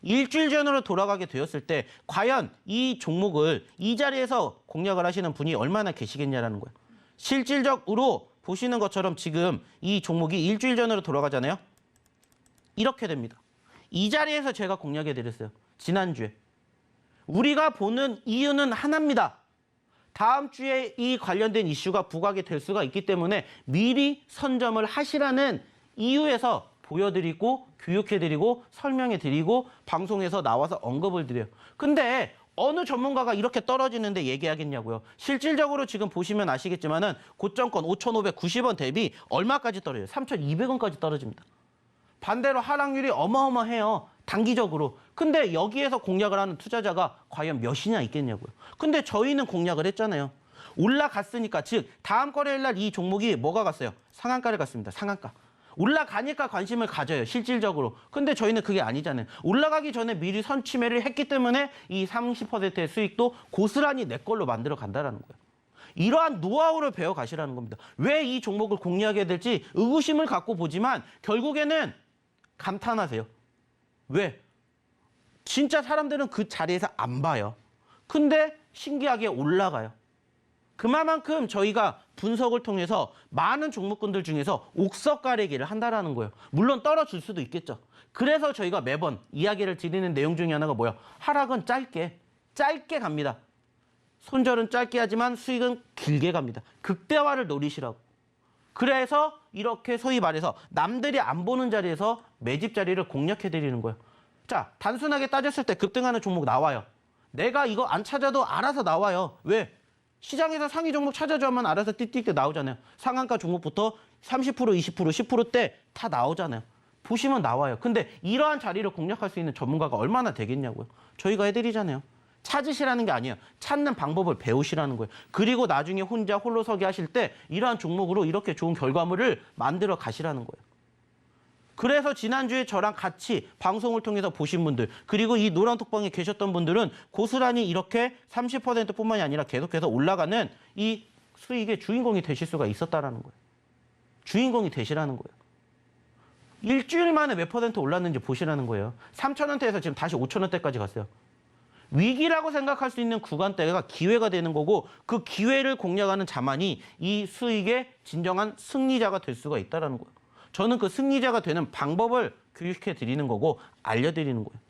일주일 전으로 돌아가게 되었을 때 과연 이 종목을 이 자리에서 공략을 하시는 분이 얼마나 계시겠냐라는 거예요. 실질적으로 보시는 것처럼 지금 이 종목이 일주일 전으로 돌아가잖아요. 이렇게 됩니다. 이 자리에서 제가 공략해 드렸어요. 지난주에. 우리가 보는 이유는 하나입니다. 다음 주에 이 관련된 이슈가 부각이 될 수가 있기 때문에 미리 선점을 하시라는 이유에서 보여드리고 교육해드리고 설명해드리고 방송에서 나와서 언급을 드려요. 근데 어느 전문가가 이렇게 떨어지는데 얘기하겠냐고요. 실질적으로 지금 보시면 아시겠지만은 고점권 5,590원 대비 얼마까지 떨어져요? 3,200원까지 떨어집니다. 반대로 하락률이 어마어마해요. 단기적으로. 근데 여기에서 공략을 하는 투자자가 과연 몇이나 있겠냐고요. 근데 저희는 공략을 했잖아요. 올라갔으니까, 즉 다음 거래일 날 이 종목이 뭐가 갔어요? 상한가를 갔습니다. 상한가. 올라가니까 관심을 가져요. 실질적으로. 근데 저희는 그게 아니잖아요. 올라가기 전에 미리 선취매를 했기 때문에 이 30%의 수익도 고스란히 내 걸로 만들어 간다는 거예요. 이러한 노하우를 배워가시라는 겁니다. 왜 이 종목을 공략해야 될지 의구심을 갖고 보지만 결국에는 감탄하세요. 왜? 진짜 사람들은 그 자리에서 안 봐요. 근데 신기하게 올라가요. 그만큼 저희가 분석을 통해서 많은 종목군들 중에서 옥석 가리기를 한다라는 거예요. 물론 떨어질 수도 있겠죠. 그래서 저희가 매번 이야기를 드리는 내용 중에 하나가 뭐야? 하락은 짧게 갑니다. 손절은 짧게 하지만 수익은 길게 갑니다. 극대화를 노리시라고. 그래서 이렇게 소위 말해서 남들이 안 보는 자리에서 매집 자리를 공략해 드리는 거예요. 자, 단순하게 따졌을 때 급등하는 종목 나와요. 내가 이거 안 찾아도 알아서 나와요. 왜? 시장에서 상위 종목 찾아주면 알아서 띠띠띠 나오잖아요. 상한가 종목부터 30%, 20%, 10%대 다 나오잖아요. 보시면 나와요. 근데 이러한 자리를 공략할 수 있는 전문가가 얼마나 되겠냐고요. 저희가 해드리잖아요. 찾으시라는 게 아니에요. 찾는 방법을 배우시라는 거예요. 그리고 나중에 혼자 홀로서기 하실 때 이러한 종목으로 이렇게 좋은 결과물을 만들어 가시라는 거예요. 그래서 지난주에 저랑 같이 방송을 통해서 보신 분들, 그리고 이 노란톡방에 계셨던 분들은 고스란히 이렇게 30%뿐만이 아니라 계속해서 올라가는 이 수익의 주인공이 되실 수가 있었다라는 거예요. 주인공이 되시라는 거예요. 일주일 만에 몇 퍼센트 올랐는지 보시라는 거예요. 3,000원대에서 지금 다시 5,000원대까지 갔어요. 위기라고 생각할 수 있는 구간대가 기회가 되는 거고, 그 기회를 공략하는 자만이 이 수익의 진정한 승리자가 될 수가 있다는 거예요. 저는 그 승리자가 되는 방법을 교육해 드리는 거고 알려드리는 거예요.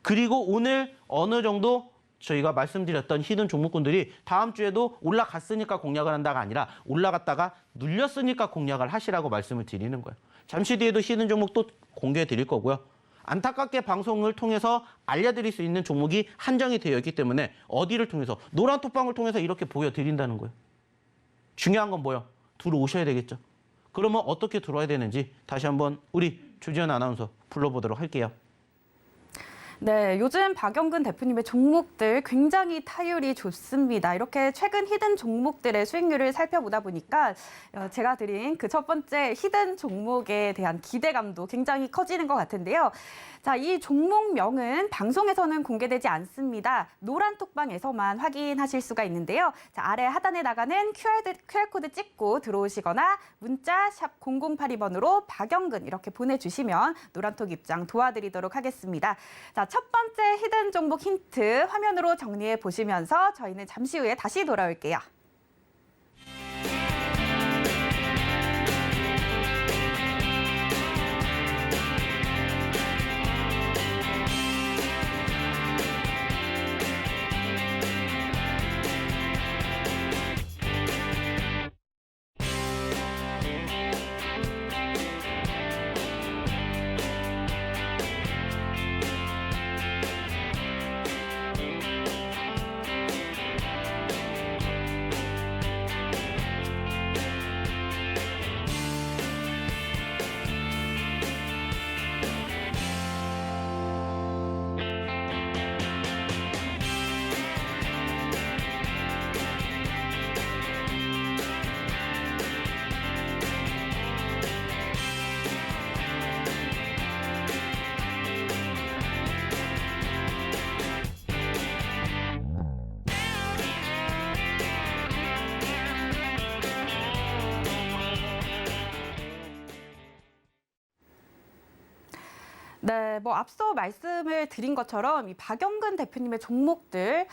그리고 오늘 어느 정도 저희가 말씀드렸던 히든 종목군들이 다음 주에도 올라갔으니까 공략을 한다가 아니라 올라갔다가 눌렸으니까 공략을 하시라고 말씀을 드리는 거예요. 잠시 뒤에도 히든 종목 또 공개해 드릴 거고요. 안타깝게 방송을 통해서 알려드릴 수 있는 종목이 한정이 되어 있기 때문에 어디를 통해서, 노란톡방을 통해서 이렇게 보여드린다는 거예요. 중요한 건 뭐예요? 들어오셔야 되겠죠. 그러면 어떻게 들어와야 되는지 다시 한번 우리 조지현 아나운서 불러보도록 할게요. 네, 요즘 박영근 대표님의 종목들 굉장히 타율이 좋습니다. 이렇게 최근 히든 종목들의 수익률을 살펴보다 보니까 제가 드린 그 첫 번째 히든 종목에 대한 기대감도 굉장히 커지는 것 같은데요. 자, 이 종목명은 방송에서는 공개되지 않습니다. 노란톡방에서만 확인하실 수가 있는데요. 자, 아래 하단에 나가는 QR코드 찍고 들어오시거나 문자 샵 0082번으로 박영근 이렇게 보내주시면 노란톡 입장 도와드리도록 하겠습니다. 자, 첫 번째 히든 종목 힌트 화면으로 정리해 보시면서 저희는 잠시 후에 다시 돌아올게요. 네, 앞서 말씀을 드린 것처럼 이 박영근 대표님의 종목들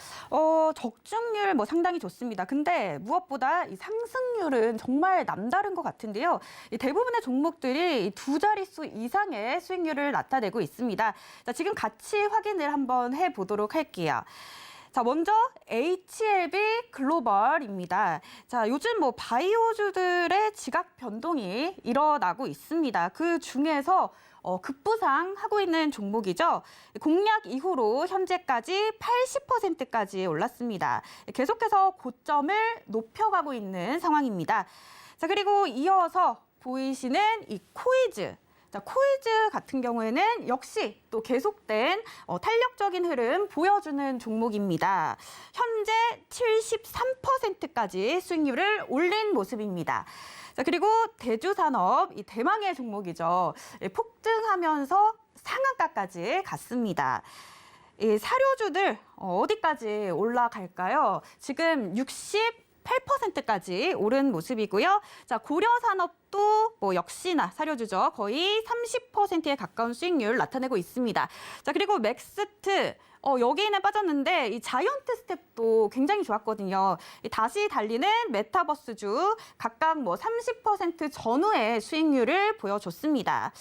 적중률 상당히 좋습니다. 근데 무엇보다 이 상승률은 정말 남다른 것 같은데요. 이 대부분의 종목들이 두 자릿수 이상의 수익률을 나타내고 있습니다. 자, 지금 같이 확인을 한번 해보도록 할게요. 자, 먼저 HLB 글로벌입니다. 자, 요즘 바이오주들의 지각 변동이 일어나고 있습니다. 그 중에서 급부상하고 있는 종목이죠. 공략 이후로 현재까지 80%까지 올랐습니다. 계속해서 고점을 높여가고 있는 상황입니다. 자, 그리고 이어서 보이시는 이 코이즈. 자, 코이즈 같은 경우에는 역시 또 계속된 탄력적인 흐름 보여주는 종목입니다. 현재 73%까지 수익률을 올린 모습입니다. 자, 그리고 대주산업, 이 대망의 종목이죠. 폭등하면서 상한가까지 갔습니다. 이 사료주들 어디까지 올라갈까요? 지금 8%까지 오른 모습이고요. 자, 고려산업도 뭐 역시나 사료주죠. 거의 30%에 가까운 수익률 나타내고 있습니다. 자, 그리고 맥스트 여기는 빠졌는데 이 자이언트 스텝도 굉장히 좋았거든요. 다시 달리는 메타버스주 각각 뭐 30% 전후의 수익률을 보여줬습니다.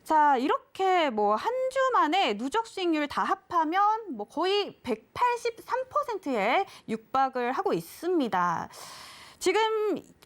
자, 이렇게 뭐 한 주 만에 누적 수익률 다 합하면 뭐 거의 183%에 육박을 하고 있습니다. 지금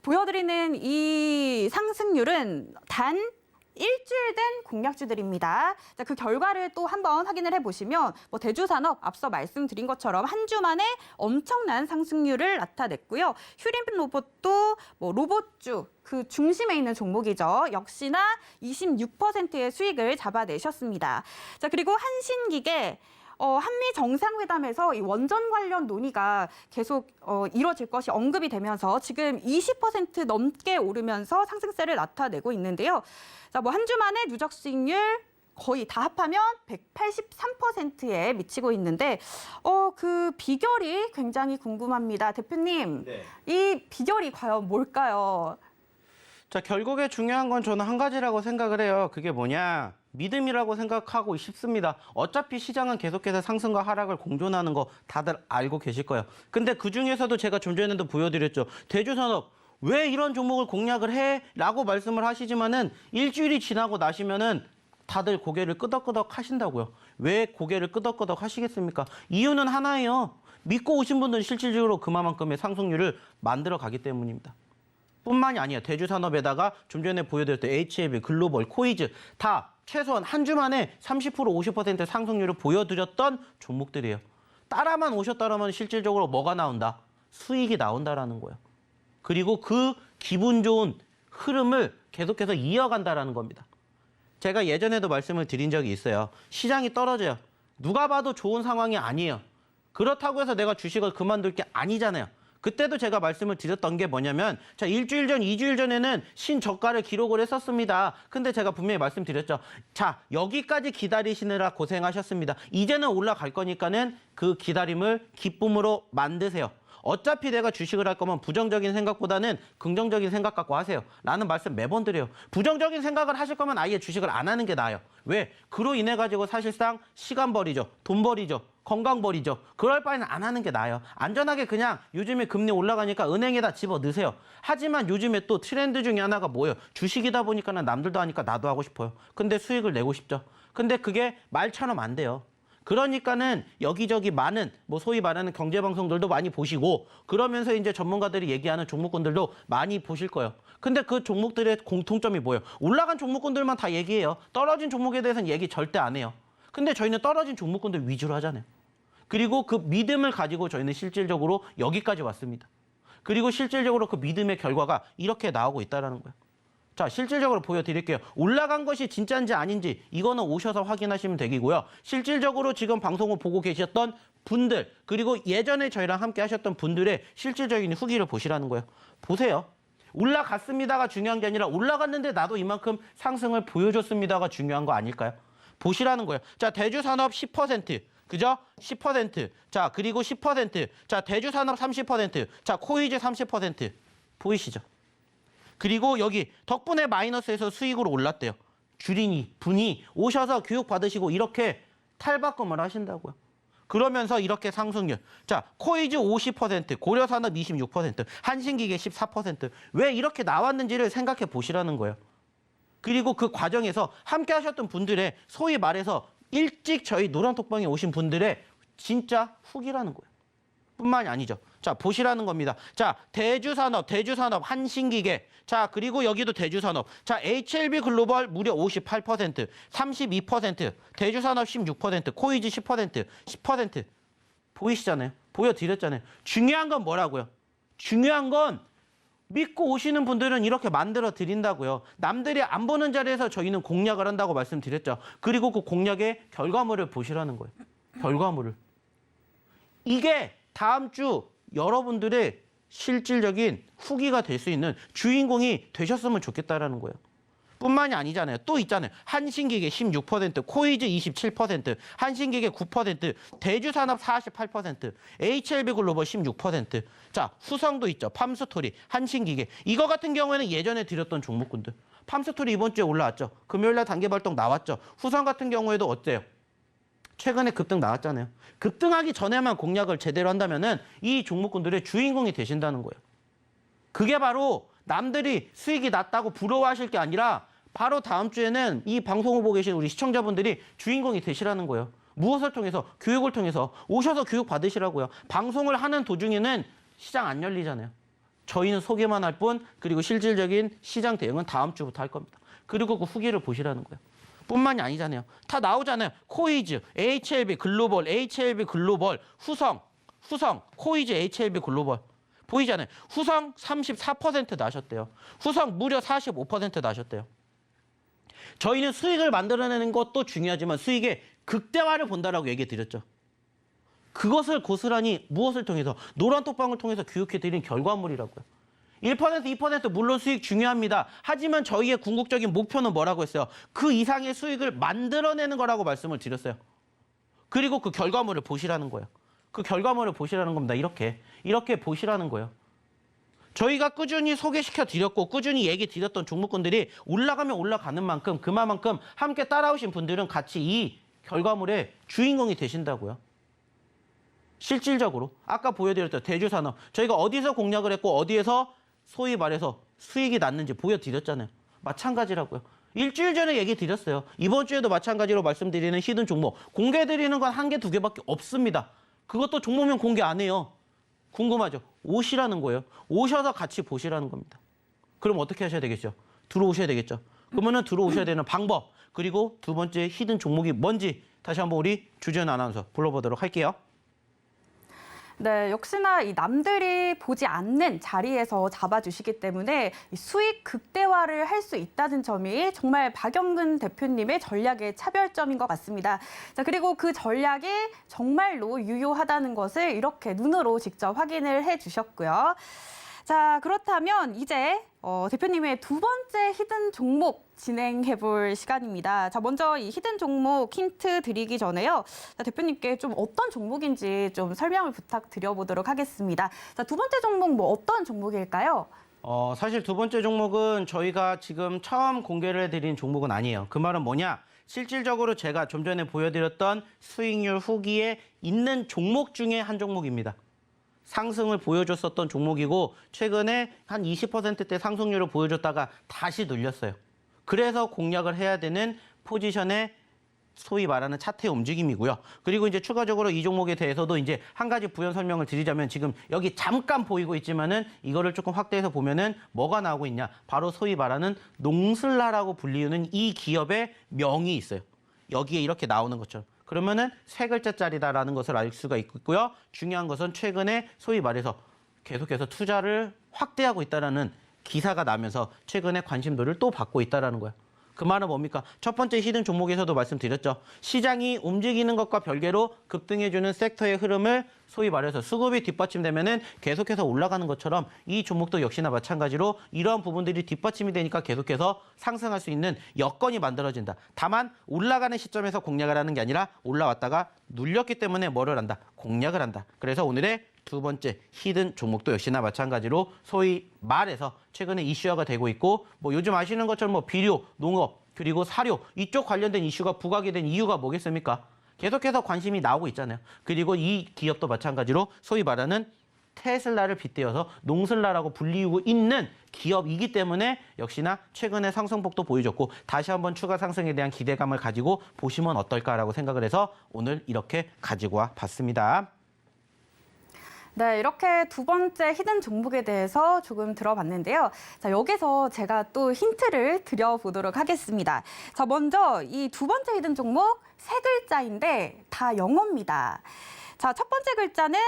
보여드리는 이 상승률은 단 일주일 된 공략주들입니다. 자, 그 결과를 또 한번 확인을 해보시면 뭐 대주산업 앞서 말씀드린 것처럼 한 주 만에 엄청난 상승률을 나타냈고요. 휴림 로봇도 뭐 로봇주 그 중심에 있는 종목이죠. 역시나 26%의 수익을 잡아내셨습니다. 자, 그리고 한신기계 한미 정상회담에서 이 원전 관련 논의가 계속 이뤄질 것이 언급이 되면서 지금 20% 넘게 오르면서 상승세를 나타내고 있는데요. 자, 뭐 한 주 만에 누적 수익률 거의 다 합하면 183%에 미치고 있는데 그 비결이 굉장히 궁금합니다. 대표님, 네. 이 비결이 과연 뭘까요? 자, 결국에 중요한 건 저는 한 가지라고 생각을 해요. 그게 뭐냐? 믿음이라고 생각하고 싶습니다. 어차피 시장은 계속해서 상승과 하락을 공존하는 거 다들 알고 계실 거예요. 근데 그중에서도 제가 좀 전에도 보여드렸죠. 대주산업 왜 이런 종목을 공략을 해? 라고 말씀을 하시지만은 일주일이 지나고 나시면은 다들 고개를 끄덕끄덕 하신다고요. 왜 고개를 끄덕끄덕 하시겠습니까? 이유는 하나예요. 믿고 오신 분들은 실질적으로 그만큼의 상승률을 만들어 가기 때문입니다. 뿐만이 아니에요. 대주산업에다가 좀 전에 보여드렸던 HLB, 글로벌, 코이즈 다 최소한 한 주 만에 30% 50% 상승률을 보여드렸던 종목들이에요. 따라만 오셨다라면 실질적으로 뭐가 나온다? 수익이 나온다라는 거예요. 그리고 그 기분 좋은 흐름을 계속해서 이어간다라는 겁니다. 제가 예전에도 말씀을 드린 적이 있어요. 시장이 떨어져요. 누가 봐도 좋은 상황이 아니에요. 그렇다고 해서 내가 주식을 그만둘 게 아니잖아요. 그때도 제가 말씀을 드렸던 게 뭐냐면 자, 일주일 전, 2주일 전에는 신저가를 기록을 했었습니다. 근데 제가 분명히 말씀드렸죠. 자, 여기까지 기다리시느라 고생하셨습니다. 이제는 올라갈 거니까는 그 기다림을 기쁨으로 만드세요. 어차피 내가 주식을 할 거면 부정적인 생각보다는 긍정적인 생각 갖고 하세요. 라는 말씀 매번 드려요. 부정적인 생각을 하실 거면 아예 주식을 안 하는 게 나아요. 왜? 그로 인해 가지고 사실상 시간 버리죠. 돈 버리죠. 건강 버리죠. 그럴 바에는 안 하는 게 나아요. 안전하게 그냥 요즘에 금리 올라가니까 은행에다 집어 넣으세요. 하지만 요즘에 또 트렌드 중에 하나가 뭐예요? 주식이다 보니까는 남들도 하니까 나도 하고 싶어요. 근데 수익을 내고 싶죠. 근데 그게 말처럼 안 돼요. 그러니까는 여기저기 많은 뭐 소위 말하는 경제방송들도 많이 보시고 그러면서 이제 전문가들이 얘기하는 종목군들도 많이 보실 거예요. 근데 그 종목들의 공통점이 뭐예요? 올라간 종목군들만 다 얘기해요. 떨어진 종목에 대해서는 얘기 절대 안 해요. 근데 저희는 떨어진 종목군들 위주로 하잖아요. 그리고 그 믿음을 가지고 저희는 실질적으로 여기까지 왔습니다. 그리고 실질적으로 그 믿음의 결과가 이렇게 나오고 있다는 거예요. 자, 실질적으로 보여드릴게요. 올라간 것이 진짜인지 아닌지 이거는 오셔서 확인하시면 되고요. 실질적으로 지금 방송을 보고 계셨던 분들 그리고 예전에 저희랑 함께 하셨던 분들의 실질적인 후기를 보시라는 거예요. 보세요. 올라갔습니다가 중요한 게 아니라 올라갔는데 나도 이만큼 상승을 보여줬습니다가 중요한 거 아닐까요? 보시라는 거예요. 자, 대주산업 10%. 그죠? 10%. 자, 그리고 10%. 자, 대주산업 30%. 자, 코이즈 30%. 보이시죠? 그리고 여기 덕분에 마이너스에서 수익으로 올랐대요. 주린이, 분이 오셔서 교육 받으시고 이렇게 탈바꿈을 하신다고요. 그러면서 이렇게 상승률. 자, 코이즈 50%, 고려산업 26%, 한신기계 14%. 왜 이렇게 나왔는지를 생각해 보시라는 거예요. 그리고 그 과정에서 함께 하셨던 분들의 소위 말해서 일찍 저희 노란톡방에 오신 분들의 진짜 후기라는 거예요. 뿐만이 아니죠. 자, 보시라는 겁니다. 자, 대주산업, 한신기계. 자, 그리고 여기도 대주산업. 자, HLB 글로벌 무려 58%, 32%, 대주산업 16%, 코이즈 10%, 10%. 보이시잖아요. 보여드렸잖아요. 중요한 건 뭐라고요? 중요한 건 믿고 오시는 분들은 이렇게 만들어 드린다고요. 남들이 안 보는 자리에서 저희는 공략을 한다고 말씀드렸죠. 그리고 그 공략의 결과물을 보시라는 거예요. 결과물을. 이게 다음 주 여러분들의 실질적인 후기가 될 수 있는 주인공이 되셨으면 좋겠다라는 거예요. 뿐만이 아니잖아요. 또 있잖아요. 한신기계 16%, 코이즈 27%, 한신기계 9%, 대주산업 48%, HLB 글로벌 16%. 자, 후성도 있죠. 팜스토리, 한신기계. 이거 같은 경우에는 예전에 드렸던 종목군들. 팜스토리 이번 주에 올라왔죠. 금요일날 단계 발동 나왔죠. 후성 같은 경우에도 어때요? 최근에 급등 나왔잖아요. 급등하기 전에만 공략을 제대로 한다면은 이 종목군들의 주인공이 되신다는 거예요. 그게 바로 남들이 수익이 낮다고 부러워하실 게 아니라 바로 다음 주에는 이 방송을 보고 계신 우리 시청자분들이 주인공이 되시라는 거예요. 무엇을 통해서? 교육을 통해서 오셔서 교육 받으시라고요. 방송을 하는 도중에는 시장 안 열리잖아요. 저희는 소개만 할 뿐, 그리고 실질적인 시장 대응은 다음 주부터 할 겁니다. 그리고 그 후기를 보시라는 거예요. 뿐만이 아니잖아요. 다 나오잖아요. 코이즈, HLB 글로벌, HLB 글로벌, 후성, 코이즈, HLB 글로벌. 보이잖아요. 후성 34% 나셨대요. 후성 무려 45% 나셨대요. 저희는 수익을 만들어내는 것도 중요하지만 수익의 극대화를 본다라고 얘기 드렸죠. 그것을 고스란히 무엇을 통해서? 노란톡방을 통해서 교육해드린 결과물이라고요. 1%, 2% 물론 수익 중요합니다. 하지만 저희의 궁극적인 목표는 뭐라고 했어요? 그 이상의 수익을 만들어내는 거라고 말씀을 드렸어요. 그리고 그 결과물을 보시라는 거예요. 그 결과물을 보시라는 겁니다. 이렇게 보시라는 거예요. 저희가 꾸준히 소개시켜 드렸고 꾸준히 얘기 드렸던 종목군들이 올라가면 올라가는 만큼 그만큼 함께 따라오신 분들은 같이 이 결과물의 주인공이 되신다고요. 실질적으로 아까 보여드렸죠. 대주산업. 저희가 어디서 공략을 했고 어디에서 소위 말해서 수익이 났는지 보여드렸잖아요. 마찬가지라고요. 일주일 전에 얘기 드렸어요. 이번 주에도 마찬가지로 말씀드리는 히든 종목. 공개드리는 건 한 개, 두 개밖에 없습니다. 그것도 종목명 공개 안 해요. 궁금하죠? 오시라는 거예요. 오셔서 같이 보시라는 겁니다. 그럼 어떻게 하셔야 되겠죠? 들어오셔야 되겠죠. 그러면은 들어오셔야 되는 방법, 그리고 두 번째 히든 종목이 뭔지 다시 한번 우리 주지연 아나운서 불러보도록 할게요. 네, 역시나 이 남들이 보지 않는 자리에서 잡아주시기 때문에 이 수익 극대화를 할 수 있다는 점이 정말 박영근 대표님의 전략의 차별점인 것 같습니다. 자, 그리고 그 전략이 정말로 유효하다는 것을 이렇게 눈으로 직접 확인을 해주셨고요. 자, 그렇다면 이제 대표님의 두 번째 히든 종목 진행해 볼 시간입니다. 자, 먼저 이 히든 종목 힌트 드리기 전에요. 자, 대표님께 좀 어떤 종목인지 좀 설명을 부탁드려보도록 하겠습니다. 자, 두 번째 종목 뭐 어떤 종목일까요? 사실 두 번째 종목은 저희가 지금 처음 공개를 해드린 종목은 아니에요. 그 말은 뭐냐? 실질적으로 제가 좀 전에 보여드렸던 수익률 후기에 있는 종목 중에 한 종목입니다. 상승을 보여줬었던 종목이고 최근에 한 20%대 상승률을 보여줬다가 다시 눌렸어요. 그래서 공략을 해야 되는 포지션의 소위 말하는 차트의 움직임이고요. 그리고 이제 추가적으로 이 종목에 대해서도 이제 한 가지 부연 설명을 드리자면 지금 여기 잠깐 보이고 있지만은 이거를 조금 확대해서 보면은 뭐가 나오고 있냐? 바로 소위 말하는 농슬라라고 불리우는 이 기업의 명이 있어요. 여기에 이렇게 나오는 것처럼. 그러면은 세 글자짜리다라는 것을 알 수가 있고요. 중요한 것은 최근에 소위 말해서 계속해서 투자를 확대하고 있다라는 기사가 나면서 최근에 관심도를 또 받고 있다라는 거예요. 그 말은 뭡니까? 첫 번째 히든 종목에서도 말씀드렸죠. 시장이 움직이는 것과 별개로 급등해주는 섹터의 흐름을 소위 말해서 수급이 뒷받침되면은 계속해서 올라가는 것처럼 이 종목도 역시나 마찬가지로 이러한 부분들이 뒷받침이 되니까 계속해서 상승할 수 있는 여건이 만들어진다. 다만 올라가는 시점에서 공략을 하는 게 아니라 올라왔다가 눌렸기 때문에 뭐를 한다? 공략을 한다. 그래서 오늘의 두 번째 히든 종목도 역시나 마찬가지로 소위 말해서 최근에 이슈화가 되고 있고 뭐 요즘 아시는 것처럼 뭐 비료, 농업, 그리고 사료 이쪽 관련된 이슈가 부각이 된 이유가 뭐겠습니까? 계속해서 관심이 나오고 있잖아요. 그리고 이 기업도 마찬가지로 소위 말하는 테슬라를 빗대어서 농슬라라고 불리우고 있는 기업이기 때문에 역시나 최근에 상승폭도 보여줬고 다시 한번 추가 상승에 대한 기대감을 가지고 보시면 어떨까라고 생각을 해서 오늘 이렇게 가지고 와 봤습니다. 네, 이렇게 두 번째 히든 종목에 대해서 조금 들어봤는데요. 자, 여기서 제가 또 힌트를 드려보도록 하겠습니다. 자, 먼저 이 두 번째 히든 종목 세 글자인데 다 영어입니다. 자, 첫 번째 글자는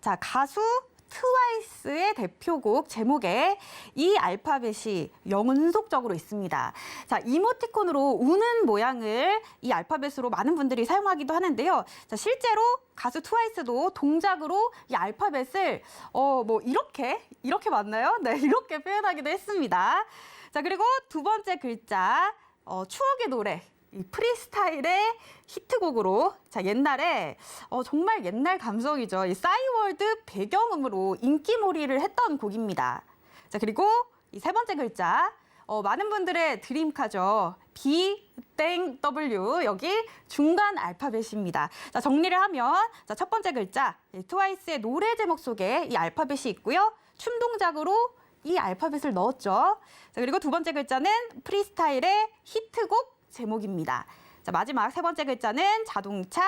자, 가수 트와이스의 대표곡 제목에 이 알파벳이 연속적으로 있습니다. 자, 이모티콘으로 우는 모양을 이 알파벳으로 많은 분들이 사용하기도 하는데요. 자, 실제로 가수 트와이스도 동작으로 이 알파벳을 뭐 이렇게 맞나요? 네, 이렇게 표현하기도 했습니다. 자, 그리고 두 번째 글자, 추억의 노래. 이 프리스타일의 히트곡으로 자 옛날에 정말 옛날 감성이죠. 이 싸이월드 배경음으로 인기몰이를 했던 곡입니다. 자 그리고 이 세 번째 글자 많은 분들의 드림카죠. B, 땡, W 여기 중간 알파벳입니다. 자 정리를 하면 자 첫 번째 글자 트와이스의 노래 제목 속에 이 알파벳이 있고요. 춤 동작으로 이 알파벳을 넣었죠. 자 그리고 두 번째 글자는 프리스타일의 히트곡 제목입니다. 자, 마지막 세 번째 글자는 자동차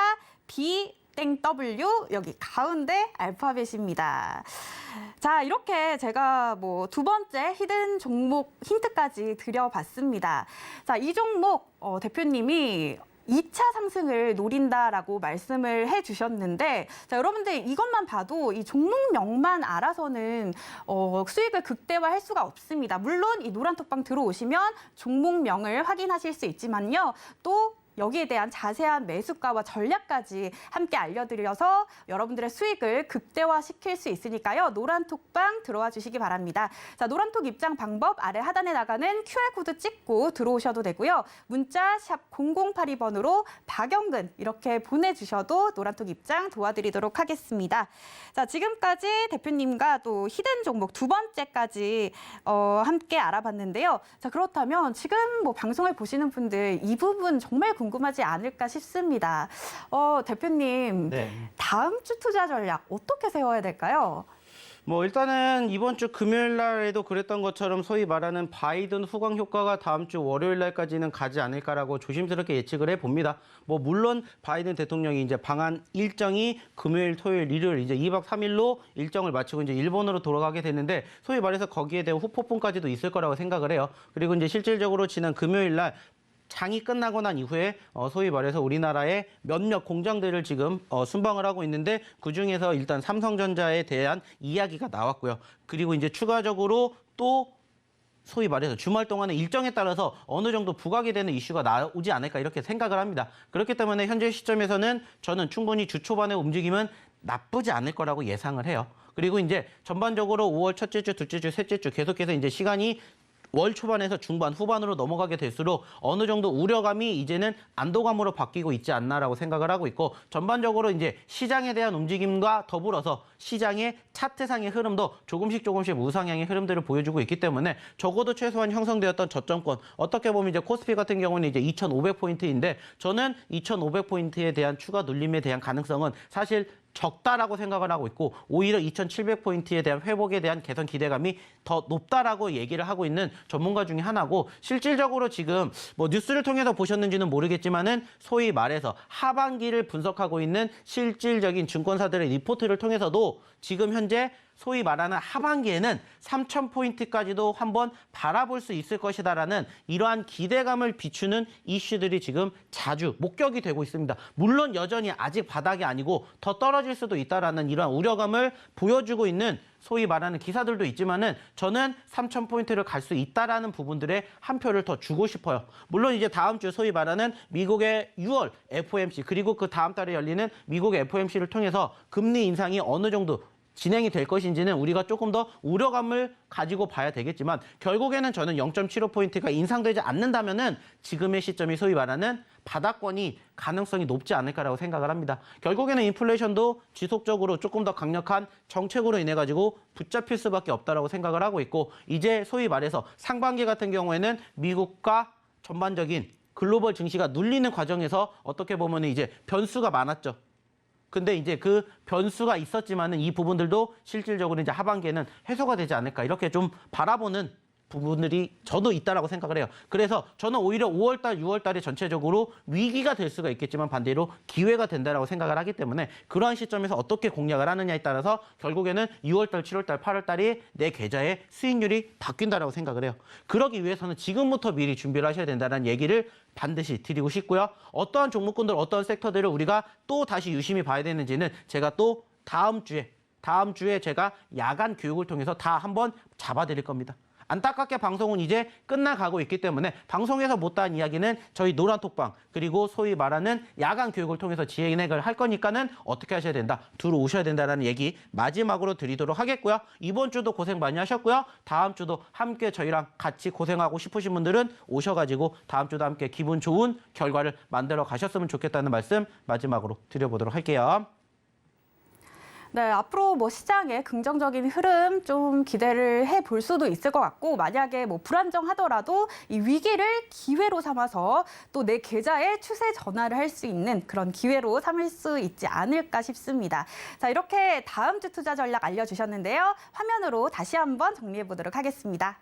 B 땡 W 여기 가운데 알파벳입니다. 자, 이렇게 제가 뭐 두 번째 히든 종목 힌트까지 드려봤습니다. 자, 이 종목 대표님이 2차 상승을 노린다라고 말씀을 해주셨는데 자, 여러분들 이것만 봐도 이 종목명만 알아서는 수익을 극대화할 수가 없습니다. 물론 이 노란톡방 들어오시면 종목명을 확인하실 수 있지만요. 또 여기에 대한 자세한 매수가와 전략까지 함께 알려드려서 여러분들의 수익을 극대화시킬 수 있으니까요. 노란톡방 들어와 주시기 바랍니다. 자, 노란톡 입장 방법 아래 하단에 나가는 QR코드 찍고 들어오셔도 되고요. 문자 샵 0082번으로 박영근 이렇게 보내주셔도 노란톡 입장 도와드리도록 하겠습니다. 자, 지금까지 대표님과 또 히든 종목 두 번째까지 함께 알아봤는데요. 자, 그렇다면 지금 뭐 방송을 보시는 분들 이 부분 정말 궁금하지 않을까 싶습니다. 대표님, 네. 다음 주 투자 전략 어떻게 세워야 될까요? 뭐 일단은 이번 주 금요일 날에도 그랬던 것처럼 소위 말하는 바이든 후광 효과가 다음 주 월요일 날까지는 가지 않을까라고 조심스럽게 예측을 해봅니다. 뭐 물론 바이든 대통령이 이제 방한 일정이 금요일, 토요일, 일요일 이제 2박 3일로 일정을 마치고 이제 일본으로 돌아가게 되는데 소위 말해서 거기에 대한 후폭풍까지도 있을 거라고 생각을 해요. 그리고 이제 실질적으로 지난 금요일 날 장이 끝나고 난 이후에 소위 말해서 우리나라의 몇몇 공장들을 지금 순방을 하고 있는데 그중에서 일단 삼성전자에 대한 이야기가 나왔고요. 그리고 이제 추가적으로 또 소위 말해서 주말 동안의 일정에 따라서 어느 정도 부각이 되는 이슈가 나오지 않을까 이렇게 생각을 합니다. 그렇기 때문에 현재 시점에서는 저는 충분히 주 초반의 움직임은 나쁘지 않을 거라고 예상을 해요. 그리고 이제 전반적으로 5월 첫째 주, 둘째 주, 셋째 주 계속해서 이제 시간이 월 초반에서 중반, 후반으로 넘어가게 될수록 어느 정도 우려감이 이제는 안도감으로 바뀌고 있지 않나라고 생각을 하고 있고 전반적으로 이제 시장에 대한 움직임과 더불어서 시장의 차트상의 흐름도 조금씩 우상향의 흐름들을 보여주고 있기 때문에 적어도 최소한 형성되었던 저점권 어떻게 보면 이제 코스피 같은 경우는 이제 2,500포인트인데 저는 2,500포인트에 대한 추가 눌림에 대한 가능성은 사실 적다라고 생각을 하고 있고 오히려 2,700포인트에 대한 회복에 대한 개선 기대감이 더 높다라고 얘기를 하고 있는 전문가 중에 하나고 실질적으로 지금 뭐 뉴스를 통해서 보셨는지는 모르겠지만은 소위 말해서 하반기를 분석하고 있는 실질적인 증권사들의 리포트를 통해서도 지금 현재 소위 말하는 하반기에는 3,000포인트까지도 한번 바라볼 수 있을 것이다라는 이러한 기대감을 비추는 이슈들이 지금 자주 목격이 되고 있습니다. 물론 여전히 아직 바닥이 아니고 더 떨어질 수도 있다라는 이러한 우려감을 보여주고 있는 소위 말하는 기사들도 있지만은 저는 3,000포인트를 갈 수 있다라는 부분들에 한 표를 더 주고 싶어요. 물론 이제 다음 주 소위 말하는 미국의 6월 FOMC 그리고 그 다음 달에 열리는 미국의 FOMC를 통해서 금리 인상이 어느 정도 진행이 될 것인지는 우리가 조금 더 우려감을 가지고 봐야 되겠지만 결국에는 저는 0.75포인트가 인상되지 않는다면은 지금의 시점이 소위 말하는 바닥권이 가능성이 높지 않을까라고 생각을 합니다. 결국에는 인플레이션도 지속적으로 조금 더 강력한 정책으로 인해 가지고 붙잡힐 수밖에 없다라고 생각을 하고 있고 이제 소위 말해서 상반기 같은 경우에는 미국과 전반적인 글로벌 증시가 눌리는 과정에서 어떻게 보면 이제 변수가 많았죠. 근데 이제 그 변수가 있었지만은 이 부분들도 실질적으로 이제 하반기에는 해소가 되지 않을까 이렇게 좀 바라보는 부분들이 저도 있다라고 생각을 해요. 그래서 저는 오히려 5월달, 6월달에 전체적으로 위기가 될 수가 있겠지만 반대로 기회가 된다라고 생각을 하기 때문에 그러한 시점에서 어떻게 공략을 하느냐에 따라서 결국에는 6월달, 7월달, 8월달이 내 계좌의 수익률이 바뀐다라고 생각을 해요. 그러기 위해서는 지금부터 미리 준비를 하셔야 된다는 얘기를 반드시 드리고 싶고요. 어떠한 종목군들, 어떠한 섹터들을 우리가 또 다시 유심히 봐야 되는지는 제가 또 다음 주에 제가 야간 교육을 통해서 다 한번 잡아드릴 겁니다. 안타깝게 방송은 이제 끝나가고 있기 때문에 방송에서 못다한 이야기는 저희 노란톡방 그리고 소위 말하는 야간 교육을 통해서 진행을 할 거니까는 어떻게 하셔야 된다. 들어오셔야 된다는 얘기 마지막으로 드리도록 하겠고요. 이번 주도 고생 많이 하셨고요. 다음 주도 함께 저희랑 같이 고생하고 싶으신 분들은 오셔가지고 다음 주도 함께 기분 좋은 결과를 만들어 가셨으면 좋겠다는 말씀 마지막으로 드려보도록 할게요. 네, 앞으로 뭐 시장의 긍정적인 흐름 좀 기대를 해볼 수도 있을 것 같고, 만약에 뭐 불안정하더라도 이 위기를 기회로 삼아서 또 내 계좌의 추세 전환을 할 수 있는 그런 기회로 삼을 수 있지 않을까 싶습니다. 자, 이렇게 다음 주 투자 전략 알려주셨는데요. 화면으로 다시 한번 정리해 보도록 하겠습니다.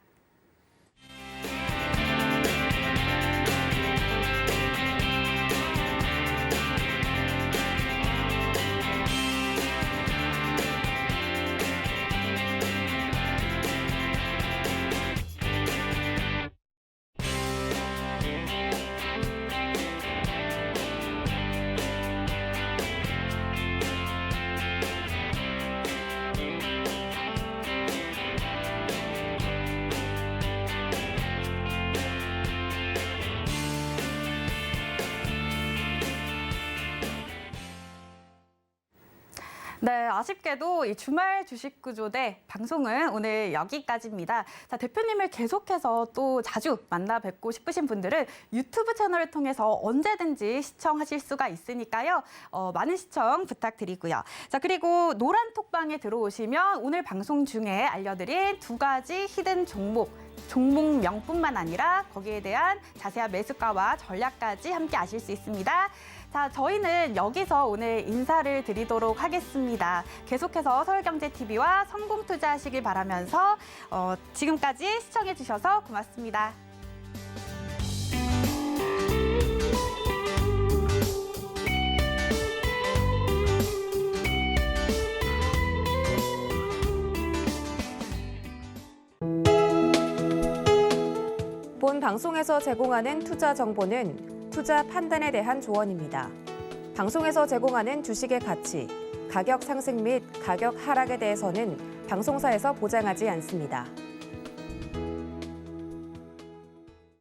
네, 아쉽게도 이 주말 주식 구조대 방송은 오늘 여기까지입니다. 자, 대표님을 계속해서 또 자주 만나 뵙고 싶으신 분들은 유튜브 채널을 통해서 언제든지 시청하실 수가 있으니까요. 많은 시청 부탁드리고요. 자, 그리고 노란톡방에 들어오시면 오늘 방송 중에 알려드린 2가지 히든 종목명뿐만 아니라 거기에 대한 자세한 매수가와 전략까지 함께 아실 수 있습니다. 자, 저희는 여기서 오늘 인사를 드리도록 하겠습니다. 계속해서 서울경제TV와 성공투자하시길 바라면서 지금까지 시청해주셔서 고맙습니다. 본 방송에서 제공하는 투자 정보는 투자 판단에 대한 조언입니다. 방송에서 제공하는 주식의 가치, 가격 상승 및 가격 하락에 대해서는 방송사에서 보장하지 않습니다.